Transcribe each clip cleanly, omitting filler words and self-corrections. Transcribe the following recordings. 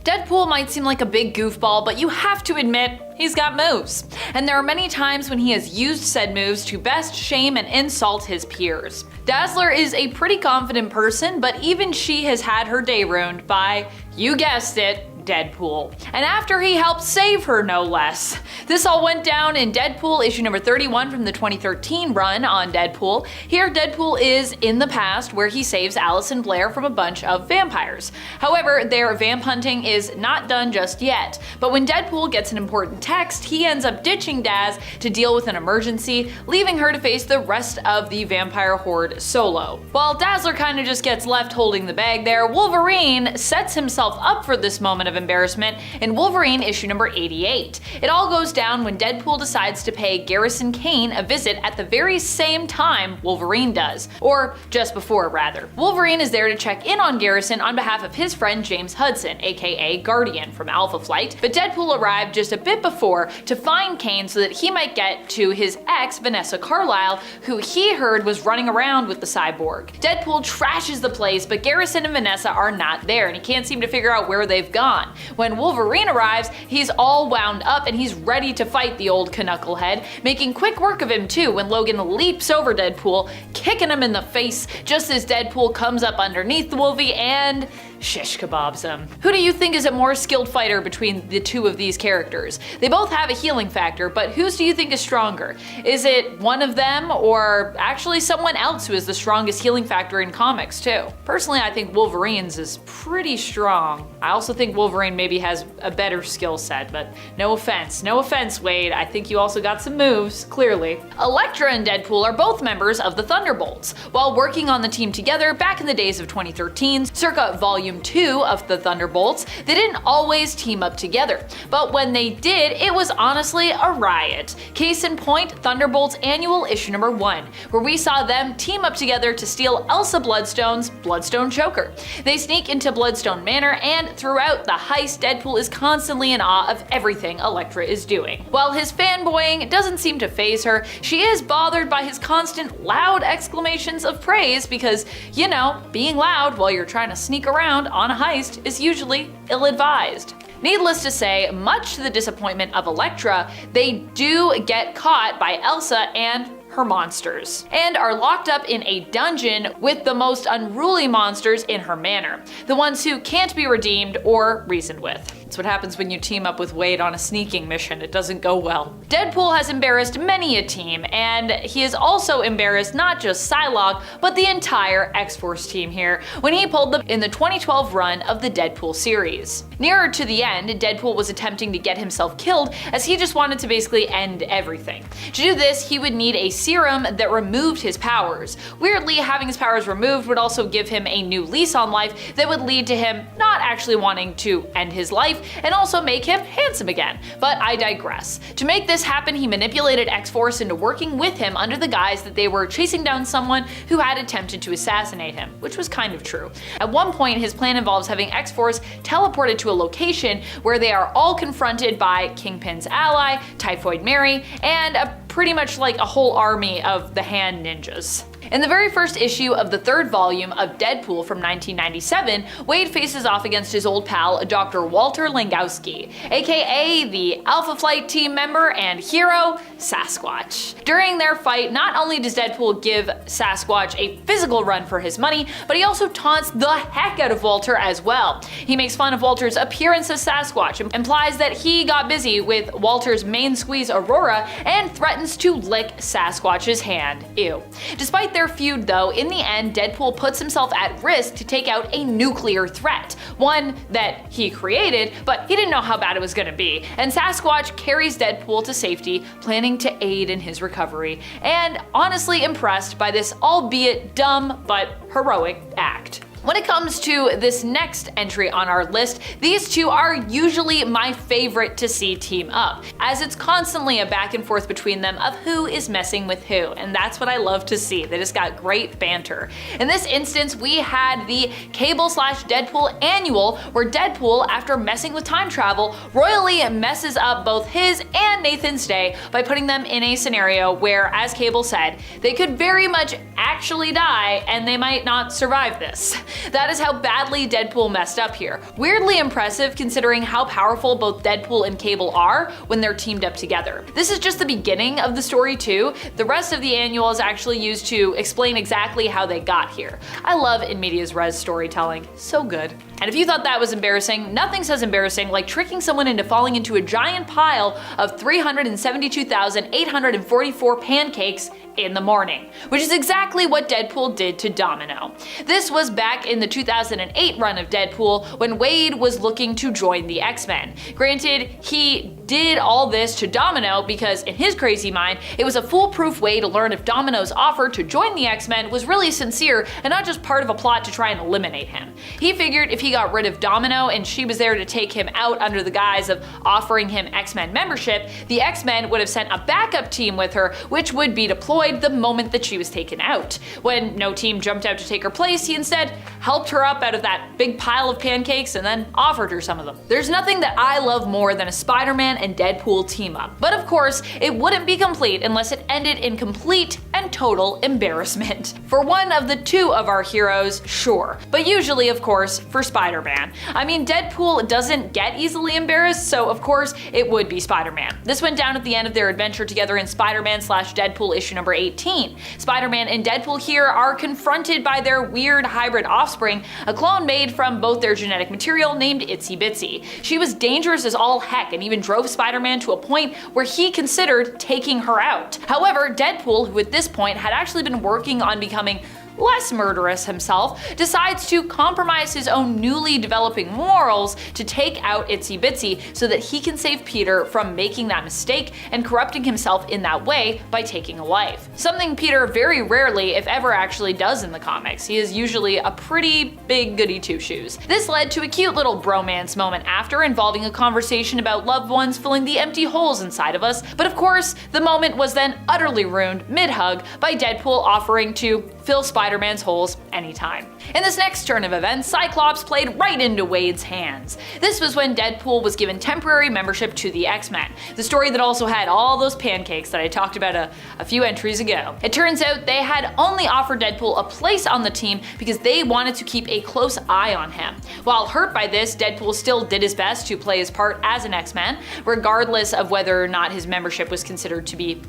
Deadpool might seem like a big goofball, but you have to admit, he's got moves. And there are many times when he has used said moves to best shame and insult his peers. Dazzler is a pretty confident person, but even she has had her day ruined by, you guessed it, Deadpool. And after he helped save her, no less. This all went down in Deadpool issue number 31 from the 2013 run on Deadpool. Here, Deadpool is in the past where he saves Alice and Blair from a bunch of vampires. However, their vamp hunting is not done just yet. But when Deadpool gets an important text, he ends up ditching Daz to deal with an emergency, leaving her to face the rest of the vampire horde solo. While Dazzler kind of just gets left holding the bag there, Wolverine sets himself up for this moment of embarrassment in Wolverine issue number 88. It all goes down when Deadpool decides to pay Garrison Kane a visit at the very same time Wolverine does. Or just before, rather. Wolverine is there to check in on Garrison on behalf of his friend James Hudson, aka Guardian from Alpha Flight, but Deadpool arrived just a bit before to find Kane so that he might get to his ex, Vanessa Carlyle, who he heard was running around with the cyborg. Deadpool trashes the place, but Garrison and Vanessa are not there, and he can't seem to figure out where they've gone. When Wolverine arrives, he's all wound up and he's ready to fight the old knucklehead, making quick work of him too when Logan leaps over Deadpool, kicking him in the face just as Deadpool comes up underneath the Wolvie and shish kebabs him. Who do you think is a more skilled fighter between the two of these characters? They both have a healing factor, but whose do you think is stronger? Is it one of them, or actually someone else who has the strongest healing factor in comics too? Personally, I think Wolverine's is pretty strong. I also think Wolverine maybe has a better skill set, but no offense, Wade, I think you also got some moves, clearly. Elektra and Deadpool are both members of the Thunderbolts. While working on the team together back in the days of 2013, circa Volume 2 of the Thunderbolts, they didn't always team up together. But when they did, it was honestly a riot. Case in point, Thunderbolts Annual issue number 1, where we saw them team up together to steal Elsa Bloodstone's Bloodstone Choker. They sneak into Bloodstone Manor, and throughout the heist, Deadpool is constantly in awe of everything Elektra is doing. While his fanboying doesn't seem to faze her, she is bothered by his constant loud exclamations of praise because, you know, being loud while you're trying to sneak around on a heist is usually ill-advised. Needless to say, much to the disappointment of Elektra, they do get caught by Elsa and her monsters, and are locked up in a dungeon with the most unruly monsters in her manor, the ones who can't be redeemed or reasoned with. It's what happens when you team up with Wade on a sneaking mission. It doesn't go well. Deadpool has embarrassed many a team, and he has also embarrassed not just Psylocke, but the entire X-Force team here when he pulled them in the 2012 run of the Deadpool series. Nearer to the end, Deadpool was attempting to get himself killed as he just wanted to basically end everything. To do this, he would need a serum that removed his powers. Weirdly, having his powers removed would also give him a new lease on life that would lead to him not actually wanting to end his life and also make him handsome again. But I digress. To make this happen, he manipulated X-Force into working with him under the guise that they were chasing down someone who had attempted to assassinate him, which was kind of true. At one point, his plan involves having X-Force teleported to a location where they are all confronted by Kingpin's ally, Typhoid Mary, and pretty much like a whole army of the Hand Ninjas. In the very first issue of the third volume of Deadpool from 1997, Wade faces off against his old pal, Dr. Walter Langowski, aka the Alpha Flight team member and hero, Sasquatch. During their fight, not only does Deadpool give Sasquatch a physical run for his money, but he also taunts the heck out of Walter as well. He makes fun of Walter's appearance as Sasquatch, implies that he got busy with Walter's main squeeze Aurora, and threatens to lick Sasquatch's hand. Ew. Despite their feud though, in the end, Deadpool puts himself at risk to take out a nuclear threat. One that he created, but he didn't know how bad it was gonna be. And Sasquatch carries Deadpool to safety, planning to aid in his recovery, and honestly impressed by this albeit dumb but heroic act. When it comes to this next entry on our list, these two are usually my favorite to see team up, as it's constantly a back and forth between them of who is messing with who, and that's what I love to see. They just got great banter. In this instance, we had the Cable/Deadpool annual, where Deadpool, after messing with time travel, royally messes up both his and Nathan's day by putting them in a scenario where, as Cable said, they could very much actually die and they might not survive this. That is how badly Deadpool messed up here. Weirdly impressive considering how powerful both Deadpool and Cable are when they're teamed up together. This is just the beginning of the story too. The rest of the annual is actually used to explain exactly how they got here. I love in medias res storytelling, so good. And if you thought that was embarrassing, nothing's as embarrassing like tricking someone into falling into a giant pile of 372,844 pancakes in the morning, which is exactly what Deadpool did to Domino. This was back in the 2008 run of Deadpool when Wade was looking to join the X-Men. Granted, he did all this to Domino because in his crazy mind, it was a foolproof way to learn if Domino's offer to join the X-Men was really sincere and not just part of a plot to try and eliminate him. He figured if he got rid of Domino and she was there to take him out under the guise of offering him X-Men membership, the X-Men would have sent a backup team with her, which would be deployed the moment that she was taken out. When no team jumped out to take her place, he instead helped her up out of that big pile of pancakes and then offered her some of them. There's nothing that I love more than a Spider-Man and Deadpool team up, but of course, it wouldn't be complete unless it ended in complete and total embarrassment. For one of the two of our heroes, sure, but usually, of course, for Spider-Man. I mean, Deadpool doesn't get easily embarrassed, so of course, it would be Spider-Man. This went down at the end of their adventure together in Spider-Man/Deadpool issue number 18. Spider-Man and Deadpool here are confronted by their weird hybrid offspring, a clone made from both their genetic material named Itsy Bitsy. She was dangerous as all heck and even drove Spider-Man to a point where he considered taking her out. However, Deadpool, who at this point had actually been working on becoming less murderous himself, decides to compromise his own newly developing morals to take out Itsy Bitsy so that he can save Peter from making that mistake and corrupting himself in that way by taking a life. Something Peter very rarely, if ever, actually does in the comics. He is usually a pretty big goody two-shoes. This led to a cute little bromance moment after, involving a conversation about loved ones filling the empty holes inside of us, but of course, the moment was then utterly ruined mid-hug by Deadpool offering to fill Spider-Man's holes anytime. In this next turn of events, Cyclops played right into Wade's hands. This was when Deadpool was given temporary membership to the X-Men, the story that also had all those pancakes that I talked about a few entries ago. It turns out they had only offered Deadpool a place on the team because they wanted to keep a close eye on him. While hurt by this, Deadpool still did his best to play his part as an X-Men, regardless of whether or not his membership was considered to be,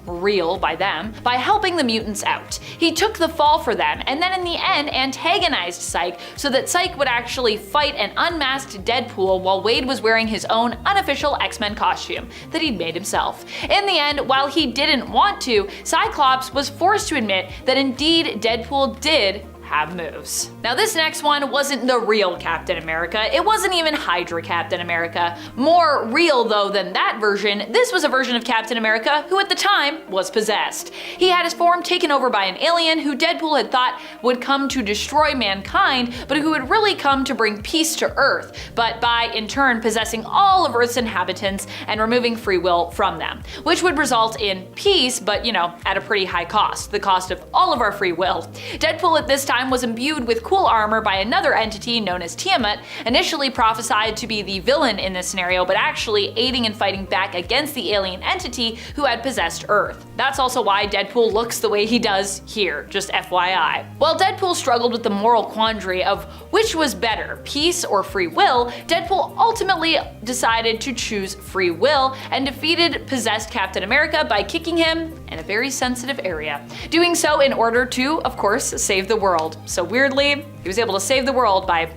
real by them, by helping the mutants out. He took the fall for them, and then in the end antagonized Psyche so that Psyche would actually fight an unmasked Deadpool while Wade was wearing his own unofficial X-Men costume that he'd made himself. In the end, while he didn't want to, Cyclops was forced to admit that indeed Deadpool did have moves. Now this next one wasn't the real Captain America, it wasn't even Hydra Captain America. More real though than that version, this was a version of Captain America who at the time was possessed. He had his form taken over by an alien who Deadpool had thought would come to destroy mankind, but who had really come to bring peace to Earth, but by in turn possessing all of Earth's inhabitants and removing free will from them, which would result in peace, but at a pretty high cost, the cost of all of our free will. Deadpool at this time was imbued with cool armor by another entity known as Tiamat, initially prophesied to be the villain in this scenario, but actually aiding and fighting back against the alien entity who had possessed Earth. That's also why Deadpool looks the way he does here, just FYI. While Deadpool struggled with the moral quandary of which was better, peace or free will, Deadpool ultimately decided to choose free will and defeated possessed Captain America by kicking him in a very sensitive area. Doing so in order to, of course, save the world. So weirdly, he was able to save the world by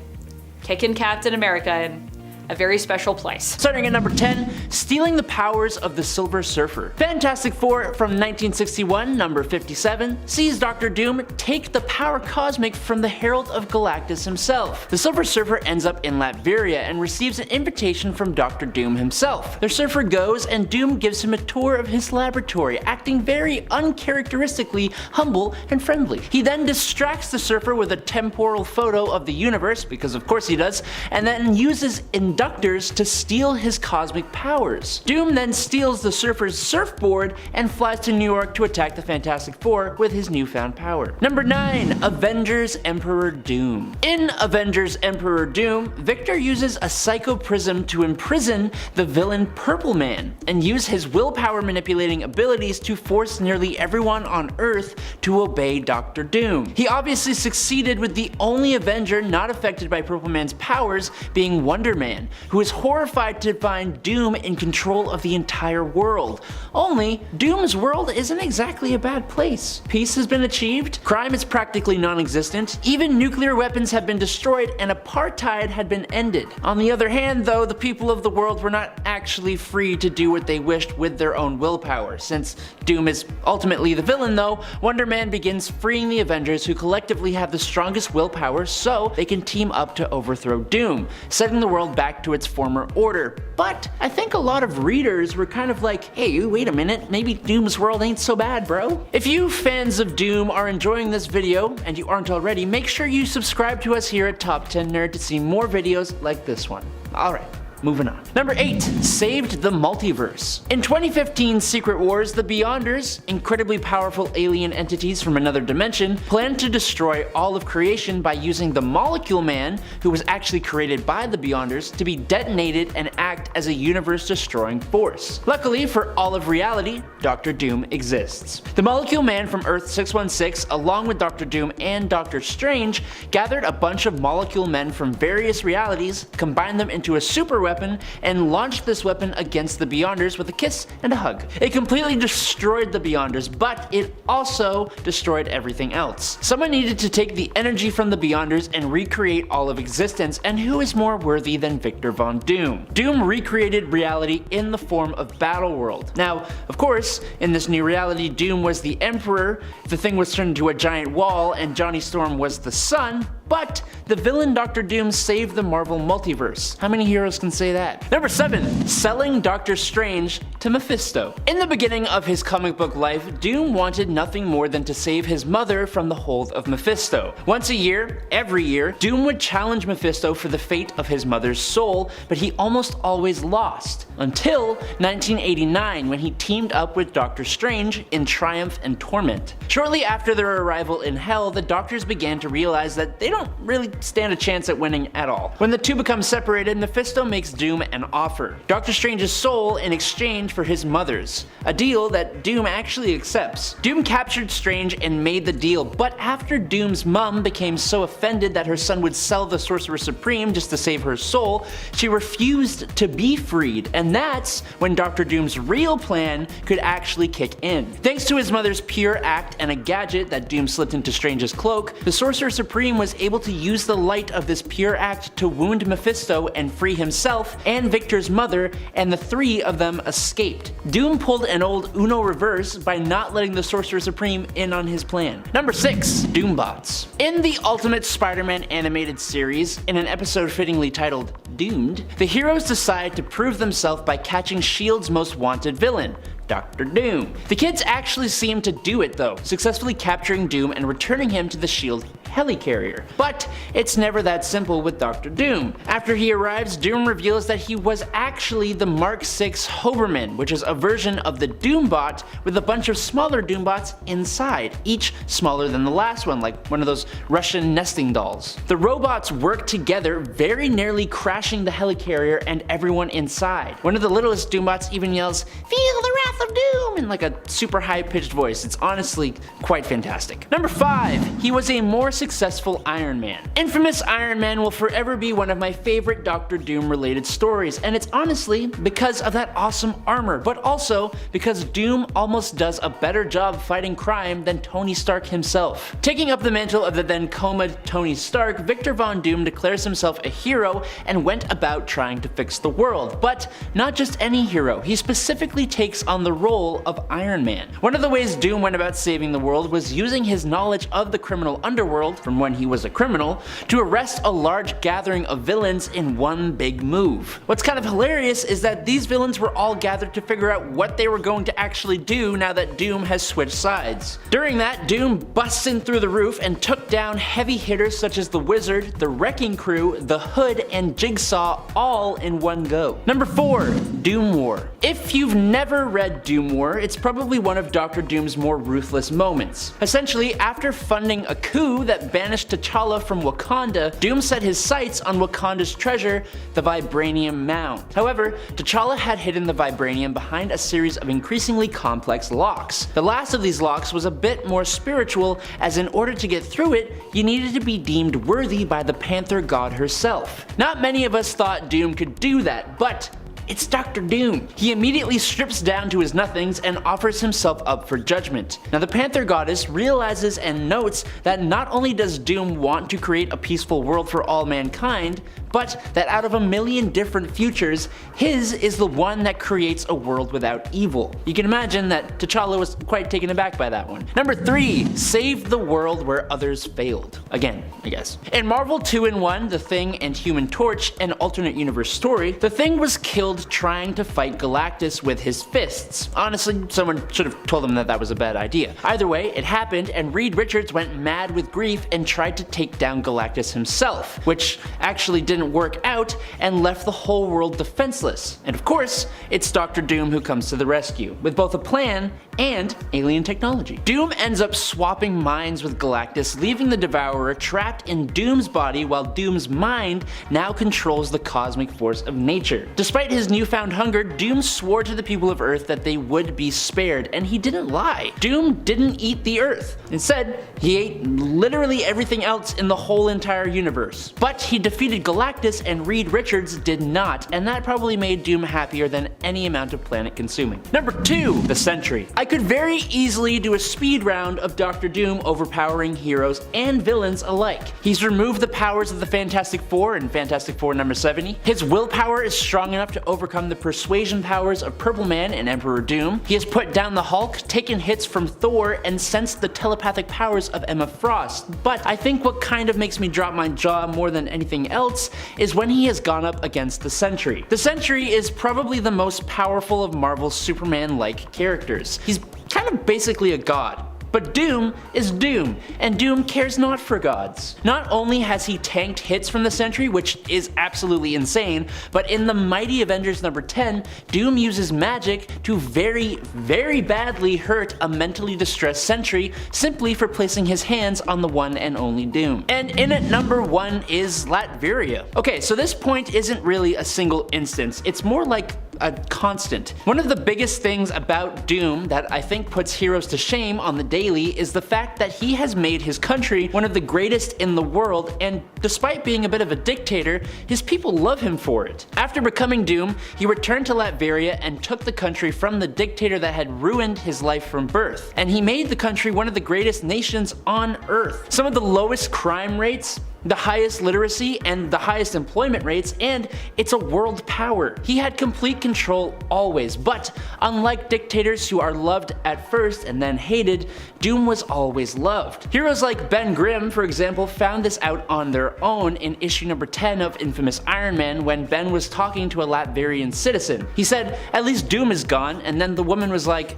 kicking Captain America in a very special place. Starting at number 10, Stealing the Powers of the Silver Surfer. Fantastic Four from 1961, number 57, sees Dr. Doom take the power cosmic from the Herald of Galactus himself. The Silver Surfer ends up in Latveria and receives an invitation from Dr. Doom himself. The Surfer goes and Doom gives him a tour of his laboratory, acting very uncharacteristically humble and friendly. He then distracts the Surfer with a temporal photo of the universe, because of course he does, and then uses conductors to steal his cosmic powers. Doom then steals the Surfer's surfboard and flies to New York to attack the Fantastic Four with his newfound power. Number 9. Avengers Emperor Doom. In Avengers Emperor Doom, Victor uses a psycho-prism to imprison the villain Purple Man and use his willpower manipulating abilities to force nearly everyone on Earth to obey Dr. Doom. He obviously succeeded, with the only Avenger not affected by Purple Man's powers being Wonder Man, who is horrified to find Doom in control of the entire world. Only, Doom's world isn't exactly a bad place. Peace has been achieved, crime is practically non-existent, even nuclear weapons have been destroyed, and apartheid had been ended. On the other hand though, the people of the world were not actually free to do what they wished with their own willpower. Since Doom is ultimately the villain though, Wonder Man begins freeing the Avengers, who collectively have the strongest willpower, so they can team up to overthrow Doom, setting the world back to its former order. But I think a lot of readers were kind of like, hey, wait a minute, maybe Doom's world ain't so bad, bro. If you fans of Doom are enjoying this video, and you aren't already, make sure you subscribe to us here at Top 10 Nerd to see more videos like this one. Alright. Moving on. Number 8. Saved the Multiverse. In 2015's Secret Wars, the Beyonders, incredibly powerful alien entities from another dimension, planned to destroy all of creation by using the Molecule Man, who was actually created by the Beyonders, to be detonated and act as a universe-destroying force. Luckily for all of reality, Dr. Doom exists. The Molecule Man from Earth 616, along with Dr. Doom and Doctor Strange, gathered a bunch of Molecule Men from various realities, combined them into a super weapon, and launched this weapon against the Beyonders with a kiss and a hug. It completely destroyed the Beyonders, but it also destroyed everything else. Someone needed to take the energy from the Beyonders and recreate all of existence, and who is more worthy than Victor Von Doom? Doom recreated reality in the form of Battleworld. Now, of course, in this new reality, Doom was the Emperor, the Thing was turned into a giant wall, and Johnny Storm was the sun, but the villain Dr. Doom saved the Marvel multiverse. How many heroes can say that? Number 7. Selling Doctor Strange to Mephisto. In the beginning of his comic book life, Doom wanted nothing more than to save his mother from the hold of Mephisto. Once a year, every year, Doom would challenge Mephisto for the fate of his mother's soul, but he almost always lost. Until 1989, when he teamed up with Doctor Strange in Triumph and Torment. Shortly after their arrival in Hell, the Doctors began to realize that they don't really stand a chance at winning at all. When the two become separated, Mephisto makes Doom an offer. Doctor Strange's soul in exchange for his mother's. A deal that Doom actually accepts. Doom captured Strange and made the deal, but after Doom's mom became so offended that her son would sell the Sorcerer Supreme just to save her soul, she refused to be freed, and that's when Dr. Doom's real plan could actually kick in. Thanks to his mother's pure act and a gadget that Doom slipped into Strange's cloak, the Sorcerer Supreme was able to use the light of this pure act to wound Mephisto and free himself and Victor's mother, and the three of them escaped. Doom pulled an old Uno reverse by not letting the Sorcerer Supreme in on his plan. Number 6. Doombots. In the Ultimate Spider-Man animated series, in an episode fittingly titled Doomed, the heroes decide to prove themselves by catching S.H.I.E.L.D's most wanted villain, Dr. Doom. The kids actually seem to do it though, successfully capturing Doom and returning him to the S.H.I.E.L.D. helicarrier. But it's never that simple with Dr. Doom. After he arrives, Doom reveals that he was actually the Mark VI Hoberman, which is a version of the Doombot with a bunch of smaller Doombots inside, each smaller than the last one, like one of those Russian nesting dolls. The robots work together, very nearly crashing the helicarrier and everyone inside. One of the littlest Doombots even yells, "Feel the wrath of Doom!" in like a super high-pitched voice. It's honestly quite fantastic. Number 5. He was a more successful Iron Man. Infamous Iron Man will forever be one of my favorite Dr. Doom related stories, and it's honestly because of that awesome armor, but also because Doom almost does a better job fighting crime than Tony Stark himself. Taking up the mantle of the then comaed Tony Stark, Victor Von Doom declares himself a hero and went about trying to fix the world. But not just any hero, he specifically takes on the role of Iron Man. One of the ways Doom went about saving the world was using his knowledge of the criminal underworld, from when he was a criminal, to arrest a large gathering of villains in one big move. What's kind of hilarious is that these villains were all gathered to figure out what they were going to actually do now that Doom has switched sides. During that, Doom busts in through the roof and took down heavy hitters such as the Wizard, the Wrecking Crew, the Hood, and Jigsaw all in one go. Number 4. Doom War. If you've never read Doom War, it's probably one of Dr. Doom's more ruthless moments. Essentially, after funding a coup that banished T'Challa from Wakanda, Doom set his sights on Wakanda's treasure, the Vibranium Mound. However, T'Challa had hidden the Vibranium behind a series of increasingly complex locks. The last of these locks was a bit more spiritual, as in order to get through it, you needed to be deemed worthy by the Panther God herself. Not many of us thought Doom could do that, but it's Dr. Doom. He immediately strips down to his nothings and offers himself up for judgment. Now the Panther Goddess realizes and notes that not only does Doom want to create a peaceful world for all mankind, but that out of a million different futures, his is the one that creates a world without evil. You can imagine that T'Challa was quite taken aback by that one. Number 3. Save the world where others failed. Again, I guess. In Marvel 2-in-1, The Thing and Human Torch, an alternate universe story, The Thing was killed trying to fight Galactus with his fists. Honestly, someone should have told him that that was a bad idea. Either way, it happened, and Reed Richards went mad with grief and tried to take down Galactus himself, which actually didn't work out and left the whole world defenseless. And of course, it's Dr. Doom who comes to the rescue, with both a plan and alien technology. Doom ends up swapping minds with Galactus, leaving the Devourer trapped in Doom's body while Doom's mind now controls the cosmic force of nature. Despite his newfound hunger, Doom swore to the people of Earth that they would be spared, and he didn't lie. Doom didn't eat the Earth. Instead, he ate literally everything else in the whole entire universe. But he defeated Galactus and Reed Richards did not, and that probably made Doom happier than any amount of planet consuming. Number 2. The Sentry. I could very easily do a speed round of Dr. Doom overpowering heroes and villains alike. He's removed the powers of the Fantastic Four in Fantastic Four number 70. His willpower is strong enough to overcome the persuasion powers of Purple Man and Emperor Doom. He has put down the Hulk, taken hits from Thor, and sensed the telepathic powers of Emma Frost. But I think what kind of makes me drop my jaw more than anything else is when he has gone up against the Sentry. The Sentry is probably the most powerful of Marvel's Superman-like characters. He's kind of basically a god. But Doom is Doom, and Doom cares not for gods. Not only has he tanked hits from the Sentry, which is absolutely insane, but in the Mighty Avengers number 10, Doom uses magic to very, very badly hurt a mentally distressed Sentry simply for placing his hands on the one and only Doom. And in at number 1 is Latveria. Okay, so this point isn't really a single instance, it's more like a constant. One of the biggest things about Doom that I think puts heroes to shame on the daily is the fact that he has made his country one of the greatest in the world, and despite being a bit of a dictator, his people love him for it. After becoming Doom, he returned to Latveria and took the country from the dictator that had ruined his life from birth, and he made the country one of the greatest nations on Earth. Some of the lowest crime rates, the highest literacy, and the highest employment rates, and it's a world power. He had complete control always, but unlike dictators who are loved at first and then hated, Doom was always loved. Heroes like Ben Grimm, for example, found this out on their own in issue number 10 of Infamous Iron Man when Ben was talking to a Latverian citizen. He said, "At least Doom is gone," and then the woman was like,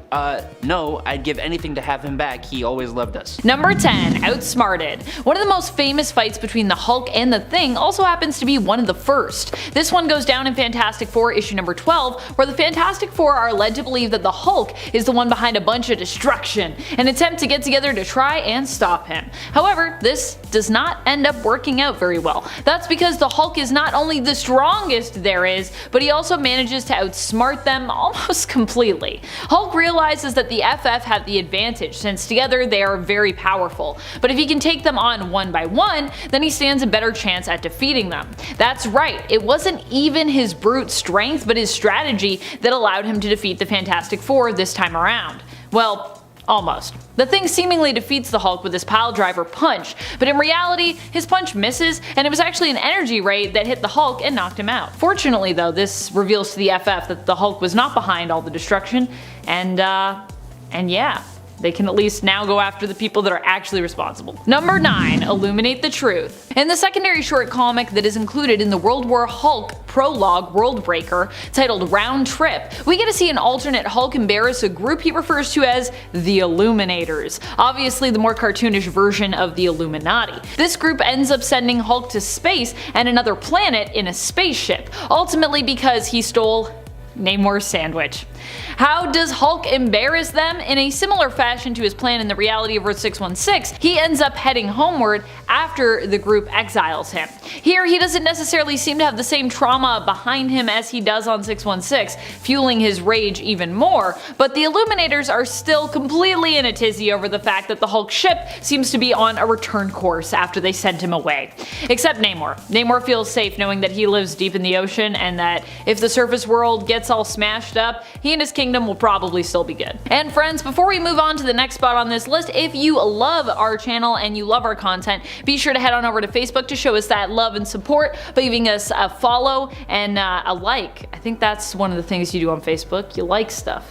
no, I'd give anything to have him back, he always loved us. Number 10. Outsmarted. One of the most famous fights between the Hulk and the Thing also happens to be one of the first. This one goes down in Fantastic Four issue number 12, where the Fantastic Four are led to believe that the Hulk is the one behind a bunch of destruction, an attempt to get together to try and stop him. However, this does not end up working out very well. That's because the Hulk is not only the strongest there is, but he also manages to outsmart them almost completely. Hulk realizes that the FF have the advantage, since together they are very powerful, but if he can take them on one by one, then he stands a better chance at defeating them. That's right, it wasn't even his brute strength, but his strategy that allowed him to defeat the Fantastic Four this time around. Well, Almost. The thing seemingly defeats the Hulk with his piledriver punch, but in reality, his punch misses, and it was actually an energy ray that hit the Hulk and knocked him out. Fortunately though, this reveals to the FF that the Hulk was not behind all the destruction, and yeah. They can at least now go after the people that are actually responsible. Number 9. Illuminate the Truth. In the secondary short comic that is included in the World War Hulk prologue Worldbreaker, titled Round Trip, we get to see an alternate Hulk embarrass a group he refers to as the Illuminators, obviously the more cartoonish version of the Illuminati. This group ends up sending Hulk to space and another planet in a spaceship, ultimately because he stole Namor's sandwich. How does Hulk embarrass them? In a similar fashion to his plan in the reality of Earth 616, he ends up heading homeward after the group exiles him. Here he doesn't necessarily seem to have the same trauma behind him as he does on 616, fueling his rage even more, but the Illuminators are still completely in a tizzy over the fact that the Hulk ship seems to be on a return course after they sent him away. Except Namor. Namor feels safe knowing that he lives deep in the ocean and that if the surface world gets all smashed up, he and his kingdom will probably still be good. And friends, before we move on to the next spot on this list, if you love our channel and you love our content, be sure to head on over to Facebook to show us that love and support by giving us a follow and a like. I think that's one of the things you do on Facebook. You like stuff.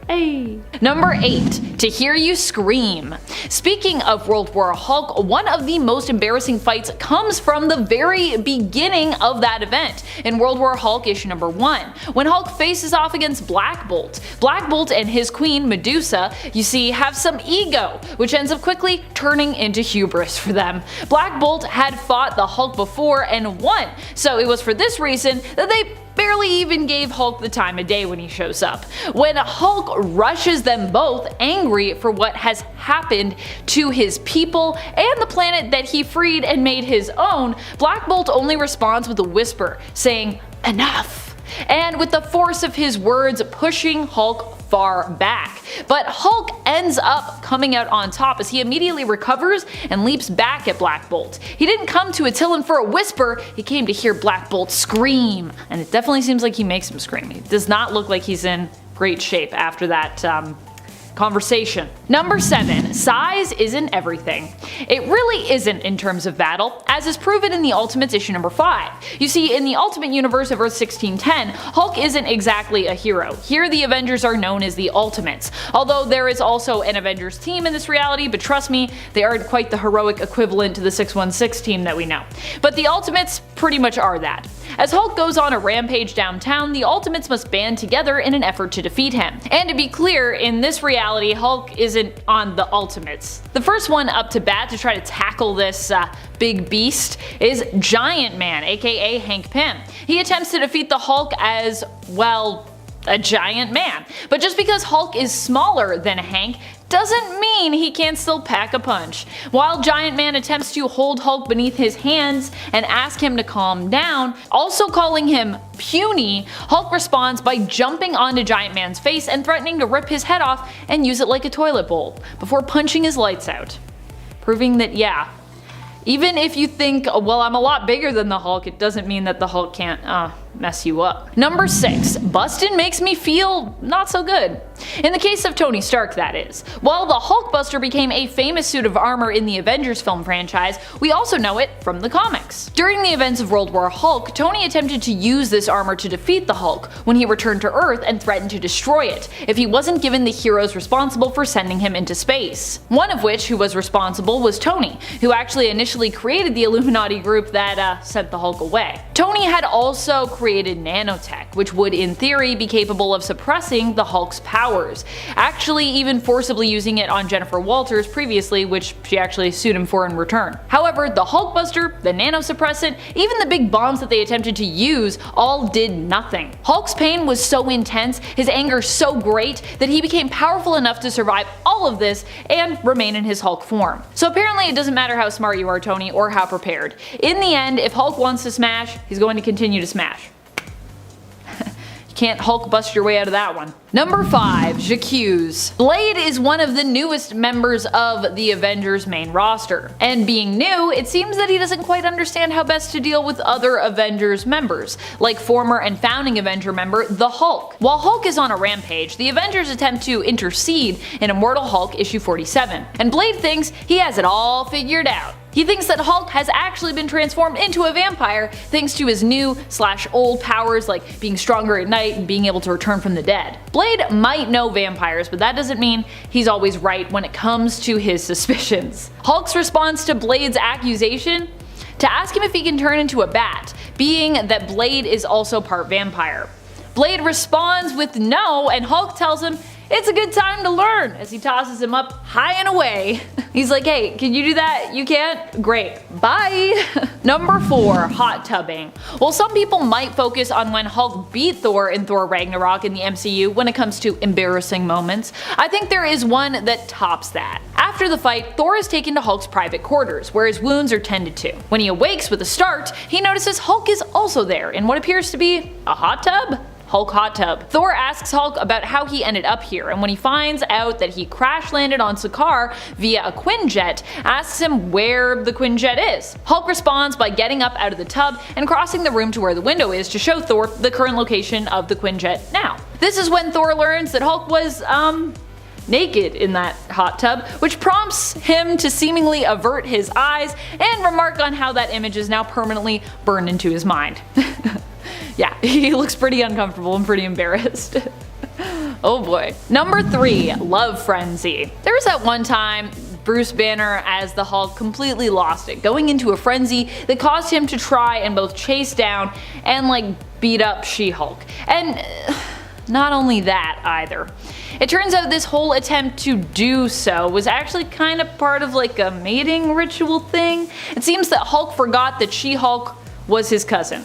Hey. Number 8. To Hear You Scream. Speaking of World War Hulk, one of the most embarrassing fights comes from the very beginning of that event, in World War Hulk issue number 1, when Hulk faces off against Black Bolt. Black Bolt and his queen Medusa, you see, have some ego, which ends up quickly turning into hubris for them. Black Bolt had fought the Hulk before and won, so it was for this reason that they barely even gave Hulk the time of day when he shows up. When Hulk rushes them both, angry for what has happened to his people and the planet that he freed and made his own, Black Bolt only responds with a whisper, saying, "Enough," and with the force of his words pushing Hulk far back. But Hulk ends up coming out on top as he immediately recovers and leaps back at Black Bolt. He didn't come to Attilan for a whisper, he came to hear Black Bolt scream, and it definitely seems like he makes him scream. It does not look like he's in great shape after that conversation. Number 7. Size isn't everything. It really isn't in terms of battle, as is proven in the Ultimates issue number 5. You see, in the Ultimate Universe of Earth 1610, Hulk isn't exactly a hero. Here the Avengers are known as the Ultimates, although there is also an Avengers team in this reality, but trust me, they aren't quite the heroic equivalent to the 616 team that we know. But the Ultimates pretty much are that. As Hulk goes on a rampage downtown, the Ultimates must band together in an effort to defeat him. And to be clear, in this reality, Hulk isn't on the Ultimates. The first one up to bat to try to tackle this big beast is Giant Man, aka Hank Pym. He attempts to defeat the Hulk as, well, a giant man. But just because Hulk is smaller than Hank doesn't mean he can't still pack a punch. While Giant Man attempts to hold Hulk beneath his hands and ask him to calm down, also calling him puny, Hulk responds by jumping onto Giant Man's face and threatening to rip his head off and use it like a toilet bowl, before punching his lights out. Proving that, yeah, even if you think, well, I'm a lot bigger than the Hulk, it doesn't mean that the Hulk can't mess you up. Number 6. Bustin' makes me feel not so good. In the case of Tony Stark, that is. While the Hulkbuster became a famous suit of armor in the Avengers film franchise, we also know it from the comics. During the events of World War Hulk, Tony attempted to use this armor to defeat the Hulk when he returned to Earth and threatened to destroy it if he wasn't given the heroes responsible for sending him into space. One of which who was responsible was Tony, who actually initially created the Illuminati group that sent the Hulk away. Tony had also created nanotech, which would in theory be capable of suppressing the Hulk's powers, actually even forcibly using it on Jennifer Walters previously, which she actually sued him for in return. However, the Hulkbuster, the nanosuppressant, even the big bombs that they attempted to use all did nothing. Hulk's pain was so intense, his anger so great, that he became powerful enough to survive all of this and remain in his Hulk form. So apparently it doesn't matter how smart you are, Tony, or how prepared. In the end, if Hulk wants to smash, he's going to continue to smash. You Can't Hulk bust your way out of that one. Number 5. J'accuse. Blade is one of the newest members of the Avengers main roster. And being new, it seems that he doesn't quite understand how best to deal with other Avengers members, like former and founding Avenger member the Hulk. While Hulk is on a rampage, the Avengers attempt to intercede in Immortal Hulk issue 47, and Blade thinks he has it all figured out. He thinks that Hulk has actually been transformed into a vampire thanks to his new/old powers like being stronger at night and being able to return from the dead. Blade might know vampires, but that doesn't mean he's always right when it comes to his suspicions. Hulk's response to Blade's accusation? To ask him if he can turn into a bat, being that Blade is also part vampire. Blade responds with no, and Hulk tells him it's a good time to learn as he tosses him up high and away. He's like, hey, can you do that? You can't? Great. Bye. Number 4. Hot tubbing. While some people might focus on when Hulk beat Thor in Thor Ragnarok in the MCU when it comes to embarrassing moments, I think there is one that tops that. After the fight, Thor is taken to Hulk's private quarters, where his wounds are tended to. When he awakes with a start, he notices Hulk is also there in what appears to be a hot tub? Hulk hot tub. Thor asks Hulk about how he ended up here, and when he finds out that he crash landed on Sakaar via a Quinjet, asks him where the Quinjet is. Hulk responds by getting up out of the tub and crossing the room to where the window is to show Thor the current location of the Quinjet now. This is when Thor learns that Hulk was, naked in that hot tub, which prompts him to seemingly avert his eyes and remark on how that image is now permanently burned into his mind. Yeah, he looks pretty uncomfortable and pretty embarrassed. Oh boy. Number 3. Love frenzy. There was that one time Bruce Banner as the Hulk completely lost it, going into a frenzy that caused him to try and both chase down and beat up She-Hulk. And not only that either. It turns out this whole attempt to do so was actually kind of part of a mating ritual thing. It seems that Hulk forgot that She-Hulk was his cousin,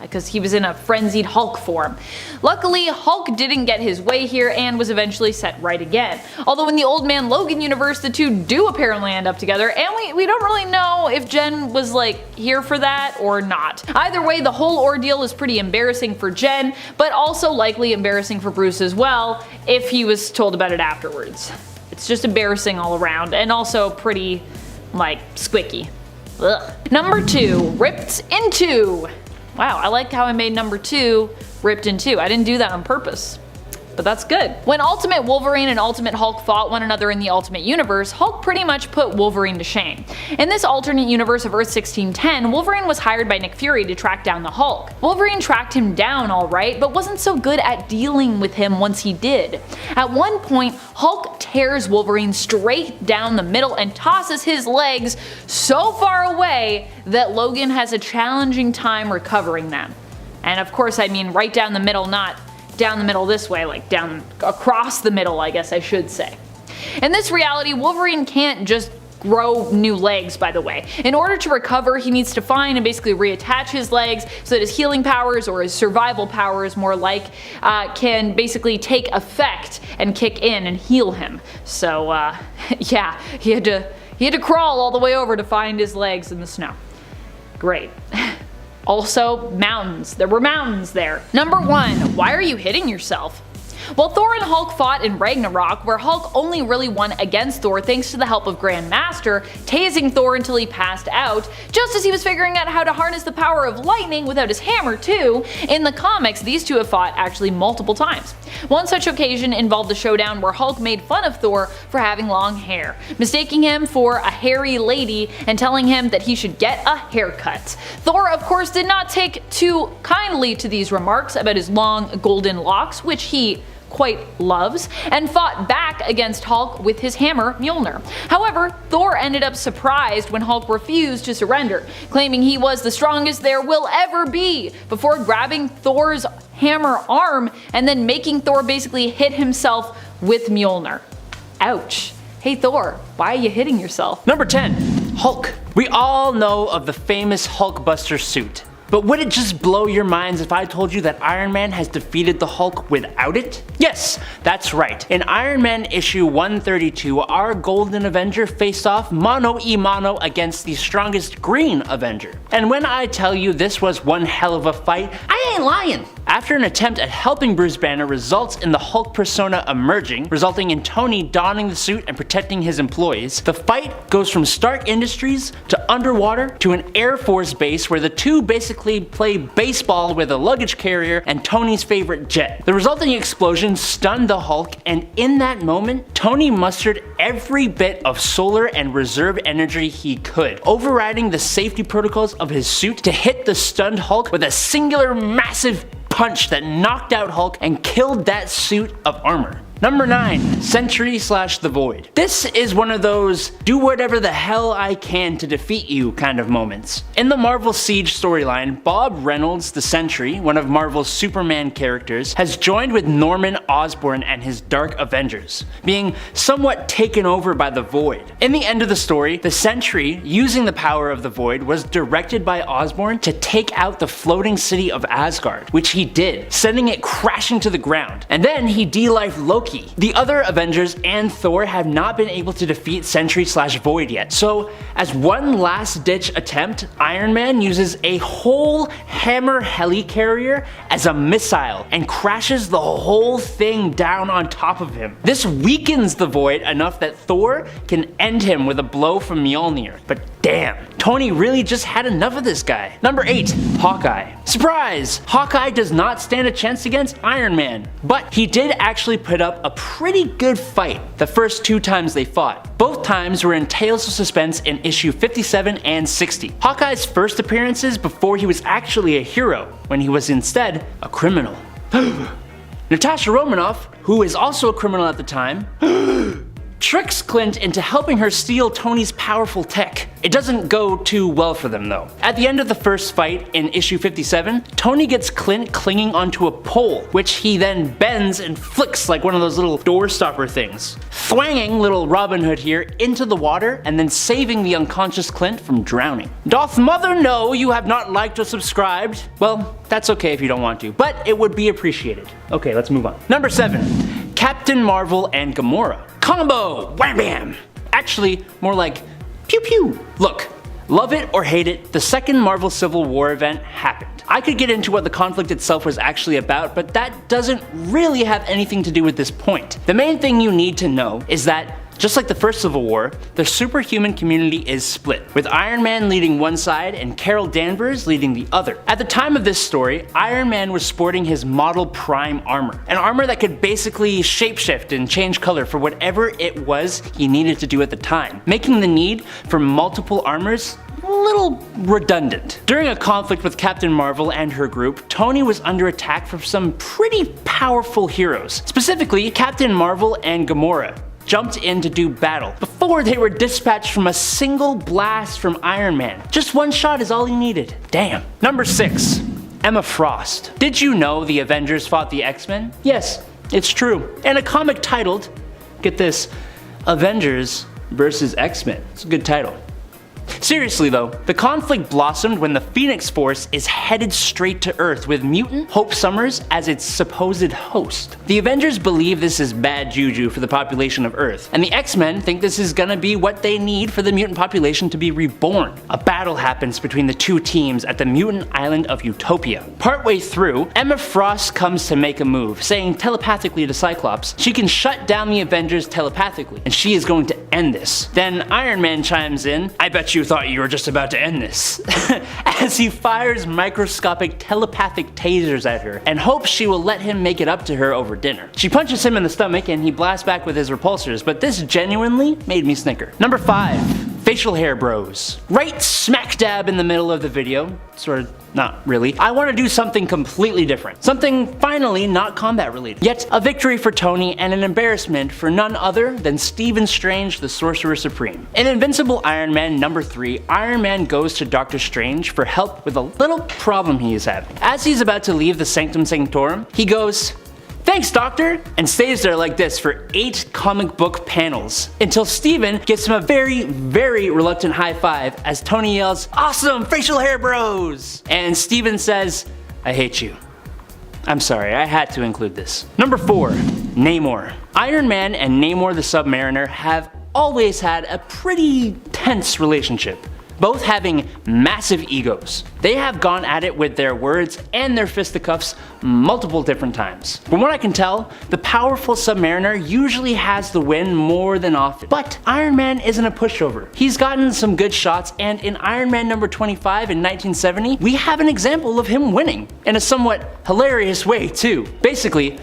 because he was in a frenzied Hulk form. Luckily, Hulk didn't get his way here and was eventually set right again. Although in the Old Man Logan universe, the two do apparently end up together, and we don't really know if Jen was here for that or not. Either way, the whole ordeal is pretty embarrassing for Jen, but also likely embarrassing for Bruce as well, if he was told about it afterwards. It's just embarrassing all around, and also pretty, squicky. Ugh. Number 2. Ripped in Two. Wow, I like how I made number 2 ripped in two. I didn't do that on purpose, but that's good. When Ultimate Wolverine and Ultimate Hulk fought one another in the Ultimate Universe, Hulk pretty much put Wolverine to shame. In this alternate universe of Earth 1610, Wolverine was hired by Nick Fury to track down the Hulk. Wolverine tracked him down alright, but wasn't so good at dealing with him once he did. At one point, Hulk tears Wolverine straight down the middle and tosses his legs so far away that Logan has a challenging time recovering them. And of course I mean right down the middle, not down the middle this way, down across the middle, I guess I should say. In this reality, Wolverine can't just grow new legs, by the way. In order to recover, he needs to find and basically reattach his legs so that his healing powers, or his survival powers more can basically take effect and kick in and heal him. So yeah, he had to crawl all the way over to find his legs in the snow. Great. Also, mountains. There were mountains there. Number 1. Why are you hitting yourself? While Thor and Hulk fought in Ragnarok, where Hulk only really won against Thor thanks to the help of Grandmaster, tasing Thor until he passed out, just as he was figuring out how to harness the power of lightning without his hammer too, in the comics these two have fought actually multiple times. One such occasion involved a showdown where Hulk made fun of Thor for having long hair, mistaking him for a hairy lady and telling him that he should get a haircut. Thor of course did not take too kindly to these remarks about his long golden locks, which he quite loves, and fought back against Hulk with his hammer Mjolnir. However, Thor ended up surprised when Hulk refused to surrender, claiming he was the strongest there will ever be, before grabbing Thor's hammer arm and then making Thor basically hit himself with Mjolnir. Ouch. Hey Thor, why are you hitting yourself? Number 10. Hulk. We all know of the famous Hulkbuster suit. But would it just blow your minds if I told you that Iron Man has defeated the Hulk without it? Yes, that's right. In Iron Man issue 132, our Golden Avenger faced off mano a mano against the strongest Green Avenger. And when I tell you this was one hell of a fight, I ain't lying. After an attempt at helping Bruce Banner results in the Hulk persona emerging, resulting in Tony donning the suit and protecting his employees, the fight goes from Stark Industries to underwater to an Air Force base where the two basically play baseball with a luggage carrier and Tony's favorite jet. The resulting explosion stunned the Hulk, and in that moment, Tony mustered every bit of solar and reserve energy he could, overriding the safety protocols of his suit to hit the stunned Hulk with a singular massive punch that knocked out Hulk and killed that suit of armor. Number 9. Sentry / The Void. This is one of those do whatever the hell I can to defeat you kind of moments. In the Marvel Siege storyline, Bob Reynolds, the Sentry, one of Marvel's Superman characters, has joined with Norman Osborn and his Dark Avengers, being somewhat taken over by the Void. In the end of the story, the Sentry, using the power of the Void, was directed by Osborn to take out the floating city of Asgard, which he did, sending it crashing to the ground. And then he de-lifed Loki. The other Avengers and Thor have not been able to defeat Sentry / Void yet, so as one last ditch attempt, Iron Man uses a whole Hammer helicarrier as a missile and crashes the whole thing down on top of him. This weakens the Void enough that Thor can end him with a blow from Mjolnir, but damn, Tony really just had enough of this guy. Number 8. Hawkeye. Surprise! Hawkeye does not stand a chance against Iron Man, but he did actually put up a pretty good fight the first 2 times they fought. Both times were in Tales of Suspense in issue 57 and 60. Hawkeye's first appearances before he was actually a hero, when he was instead a criminal. Natasha Romanoff, who is also a criminal at the time, tricks Clint into helping her steal Tony's powerful tech. It doesn't go too well for them though. At the end of the first fight in issue 57, Tony gets Clint clinging onto a pole, which he then bends and flicks like one of those little door stopper things, thwanging little Robin Hood here into the water and then saving the unconscious Clint from drowning. Doth Mother know you have not liked or subscribed? Well, that's okay if you don't want to, but it would be appreciated. Okay, let's move on. Number 7. Captain Marvel and Gamora. Combo! Wham bam! Actually, more like pew pew. Look, love it or hate it, the second Marvel Civil War event happened. I could get into what the conflict itself was actually about, but that doesn't really have anything to do with this point. The main thing you need to know is that just like the first Civil War, the superhuman community is split, with Iron Man leading one side and Carol Danvers leading the other. At the time of this story, Iron Man was sporting his Model Prime armor, an armor that could basically shapeshift and change color for whatever it was he needed to do at the time, making the need for multiple armors a little redundant. During a conflict with Captain Marvel and her group, Tony was under attack from some pretty powerful heroes, specifically Captain Marvel and Gamora jumped in to do battle before they were dispatched from a single blast from Iron Man. Just one shot is all he needed. Damn. Number 6. Emma Frost. Did you know the Avengers fought the X-Men? Yes, it's true. And a comic titled, get this, Avengers vs. X-Men. It's a good title. Seriously though, the conflict blossomed when the Phoenix Force is headed straight to Earth with mutant Hope Summers as its supposed host. The Avengers believe this is bad juju for the population of Earth, and the X-Men think this is gonna be what they need for the mutant population to be reborn. A battle happens between the two teams at the mutant island of Utopia. Partway through, Emma Frost comes to make a move, saying telepathically to Cyclops she can shut down the Avengers telepathically, and she is going to end this. Then Iron Man chimes in, I bet you thought you were just about to end this, as he fires microscopic telepathic tasers at her and hopes she will let him make it up to her over dinner. She punches him in the stomach and he blasts back with his repulsors, but this genuinely made me snicker. Number 5. Facial hair bros. Right smack dab in the middle of the video, sort of not really, I want to do something completely different. Something finally not combat related. Yet a victory for Tony and an embarrassment for none other than Stephen Strange the Sorcerer Supreme. In Invincible Iron Man number 3, Iron Man goes to Doctor Strange for help with a little problem he is having. As he's about to leave the Sanctum Sanctorum, he goes, "Thanks, Doctor," and stays there like this for 8 comic book panels, until Steven gives him a very, very reluctant high five as Tony yells, "Awesome, facial hair bros!" And Steven says, "I hate you." I'm sorry, I had to include this. Number 4. Namor. Iron Man and Namor the Submariner have always had a pretty tense relationship. both having massive egos. They have gone at it with their words and their fisticuffs multiple different times. From what I can tell, the powerful Submariner usually has the win more than often. But Iron Man isn't a pushover. He's gotten some good shots, and in Iron Man number 25 in 1970, we have an example of him winning, in a somewhat hilarious way too. Basically,